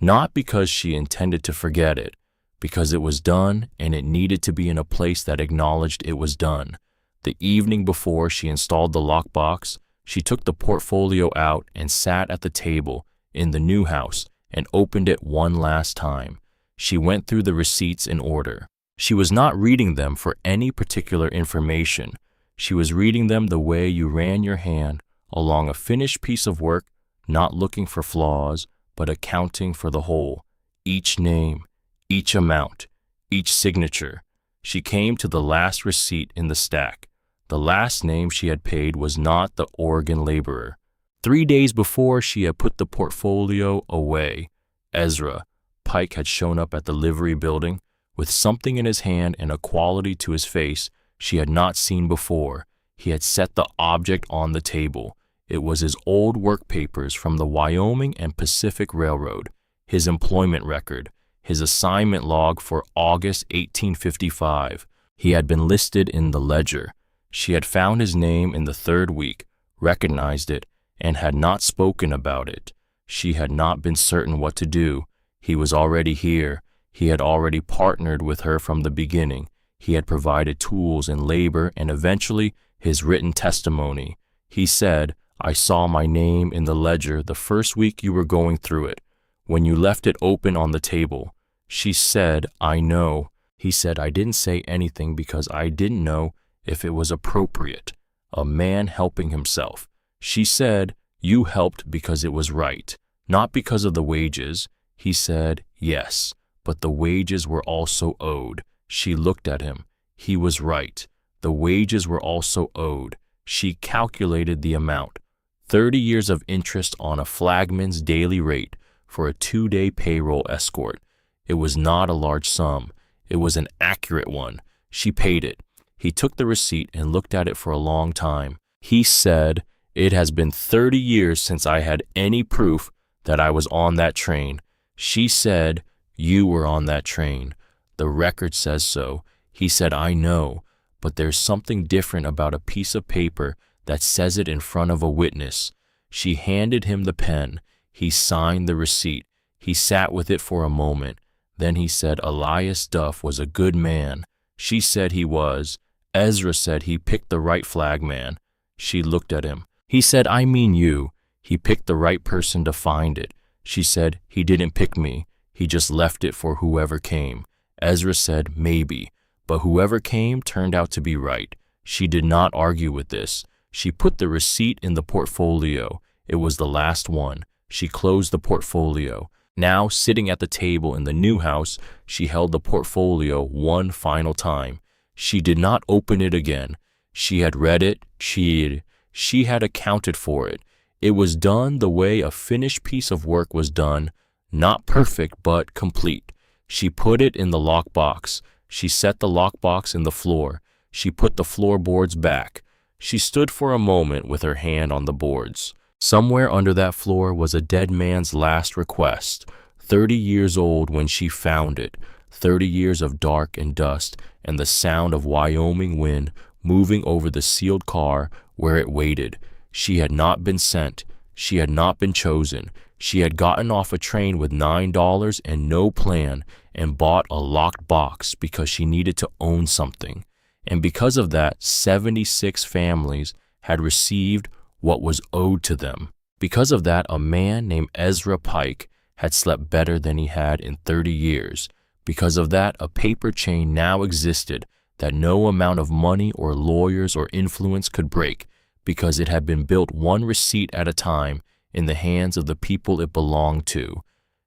not because she intended to forget it, because it was done and it needed to be in a place that acknowledged it was done. The evening before she installed the lockbox, she took the portfolio out and sat at the table in the new house and opened it one last time. She went through the receipts in order. She was not reading them for any particular information. She was reading them the way you ran your hand along a finished piece of work, not looking for flaws, but accounting for the whole, each name, each amount, each signature. She came to the last receipt in the stack. The last name she had paid was not the Oregon laborer. 3 days before, she had put the portfolio away. Ezra Pike had shown up at the livery building with something in his hand and a quality to his face she had not seen before. He had set the object on the table. It was his old work papers from the Wyoming and Pacific Railroad, his employment record, his assignment log for August 1855. He had been listed in the ledger. She had found his name in the 3rd week, recognized it, and had not spoken about it. She had not been certain what to do. He was already here. He had already partnered with her from the beginning. He had provided tools and labor and eventually his written testimony. He said, "I saw my name in the ledger the first week you were going through it, when you left it open on the table." She said, "I know." He said, "I didn't say anything because I didn't know if it was appropriate." A man helping himself. She said, "You helped because it was right, not because of the wages." He said, "Yes, but the wages were also owed." She looked at him. He was right. The wages were also owed. She calculated the amount. 30 years of interest on a flagman's daily rate for a 2-day payroll escort. It was not a large sum. It was an accurate one. She paid it. He took the receipt and looked at it for a long time. He said, "It has been 30 years since I had any proof that I was on that train." She said, "You were on that train. The record says so." He said, "I know, but there's something different about a piece of paper that says it in front of a witness." She handed him the pen. He signed the receipt. He sat with it for a moment. Then he said Elias Duff was a good man. She said he was. Ezra said he picked the right flagman. She looked at him. He said, "I mean you. He picked the right person to find it." She said, "He didn't pick me. He just left it for whoever came." Ezra said, "Maybe, but whoever came turned out to be right." She did not argue with this. She put the receipt in the portfolio. It was the last one. She closed the portfolio. Now, sitting at the table in the new house, she held the portfolio one final time. She did not open it again. She had read it. She had accounted for it. It was done the way a finished piece of work was done, not perfect, but complete. She put it in the lockbox. She set the lockbox in the floor. She put the floorboards back. She stood for a moment with her hand on the boards. Somewhere under that floor was a dead man's last request, 30 years old when she found it, 30 years of dark and dust and the sound of Wyoming wind moving over the sealed car where it waited. She had not been sent. She had not been chosen. She had gotten off a train with $9 and no plan and bought a locked box because she needed to own something. And because of that, 76 families had received what was owed to them. Because of that, a man named Ezra Pike had slept better than he had in 30 years. Because of that, a paper chain now existed that no amount of money or lawyers or influence could break, because it had been built one receipt at a time in the hands of the people it belonged to.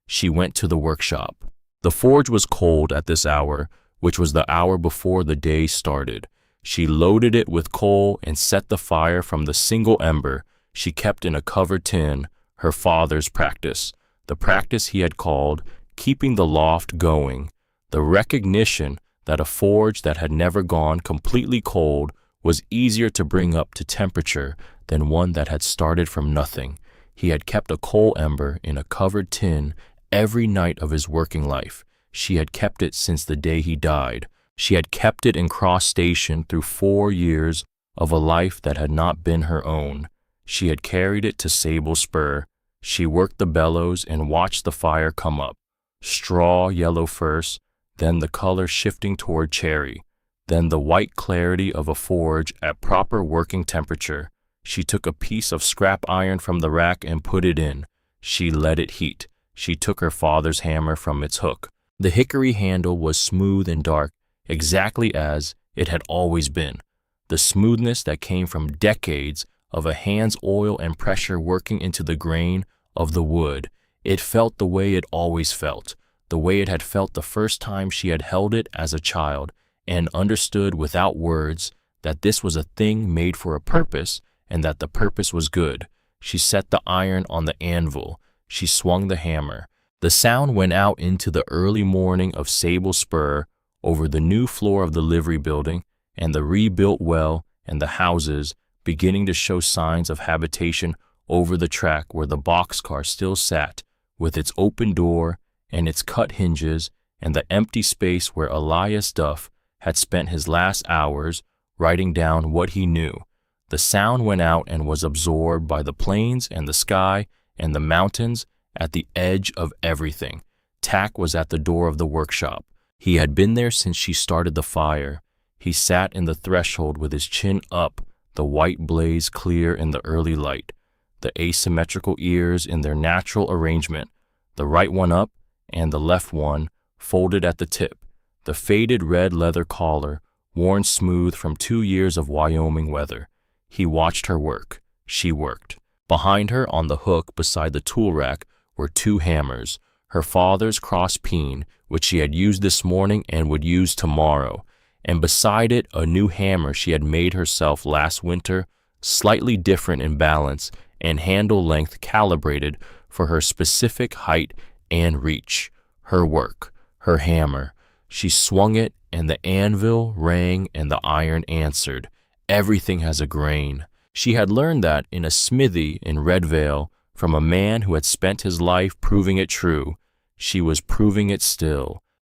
She went to the workshop. The forge was cold at this hour, which was the hour before the day started. She loaded it with coal and set the fire from the single ember she kept in a covered tin, her father's practice, the practice he had called keeping the loft going, the recognition that a forge that had never gone completely cold was easier to bring up to temperature than one that had started from nothing. He had kept a coal ember in a covered tin every night of his working life. She had kept it since the day he died. She had kept it in Cross Station through 4 years of a life that had not been her own. She had carried it to Sable Spur. She worked the bellows and watched the fire come up. Straw yellow first, then the color shifting toward cherry, then the white clarity of a forge at proper working temperature. She took a piece of scrap iron from the rack and put it in. She let it heat. She took her father's hammer from its hook. The hickory handle was smooth and dark, exactly as it had always been. The smoothness that came from decades of a hand's oil and pressure working into the grain of the wood. It felt the way it always felt. the way it had felt the first time she had held it as a child, and understood without words that this was a thing made for a purpose and that the purpose was good. She set the iron on the anvil. She swung the hammer. The sound went out into the early morning of Sable Spur over the new floor of the livery building and the rebuilt well and the houses beginning to show signs of habitation over the track where the boxcar still sat with its open door and its cut hinges and the empty space where Elias Duff had spent his last hours writing down what he knew. The sound went out and was absorbed by the plains and the sky and the mountains at the edge of everything. Tack was at the door of the workshop. He had been there since she started the fire. He sat in the threshold with his chin up, the white blaze clear in the early light, the asymmetrical ears in their natural arrangement, the right one up and the left one folded at the tip, the faded red leather collar worn smooth from 2 years of Wyoming weather. He watched her work. She worked. Behind her on the hook beside the tool rack were 2 hammers, her father's cross peen, which she had used this morning and would use tomorrow, and beside it a new hammer she had made herself last winter, slightly different in balance and handle length calibrated for her specific height and reach. Her work, her hammer. She swung it and the anvil rang and the iron answered. Everything has a grain. She had learned that in a smithy in Red Vale from a man who had spent his life proving it true. She was proving it still.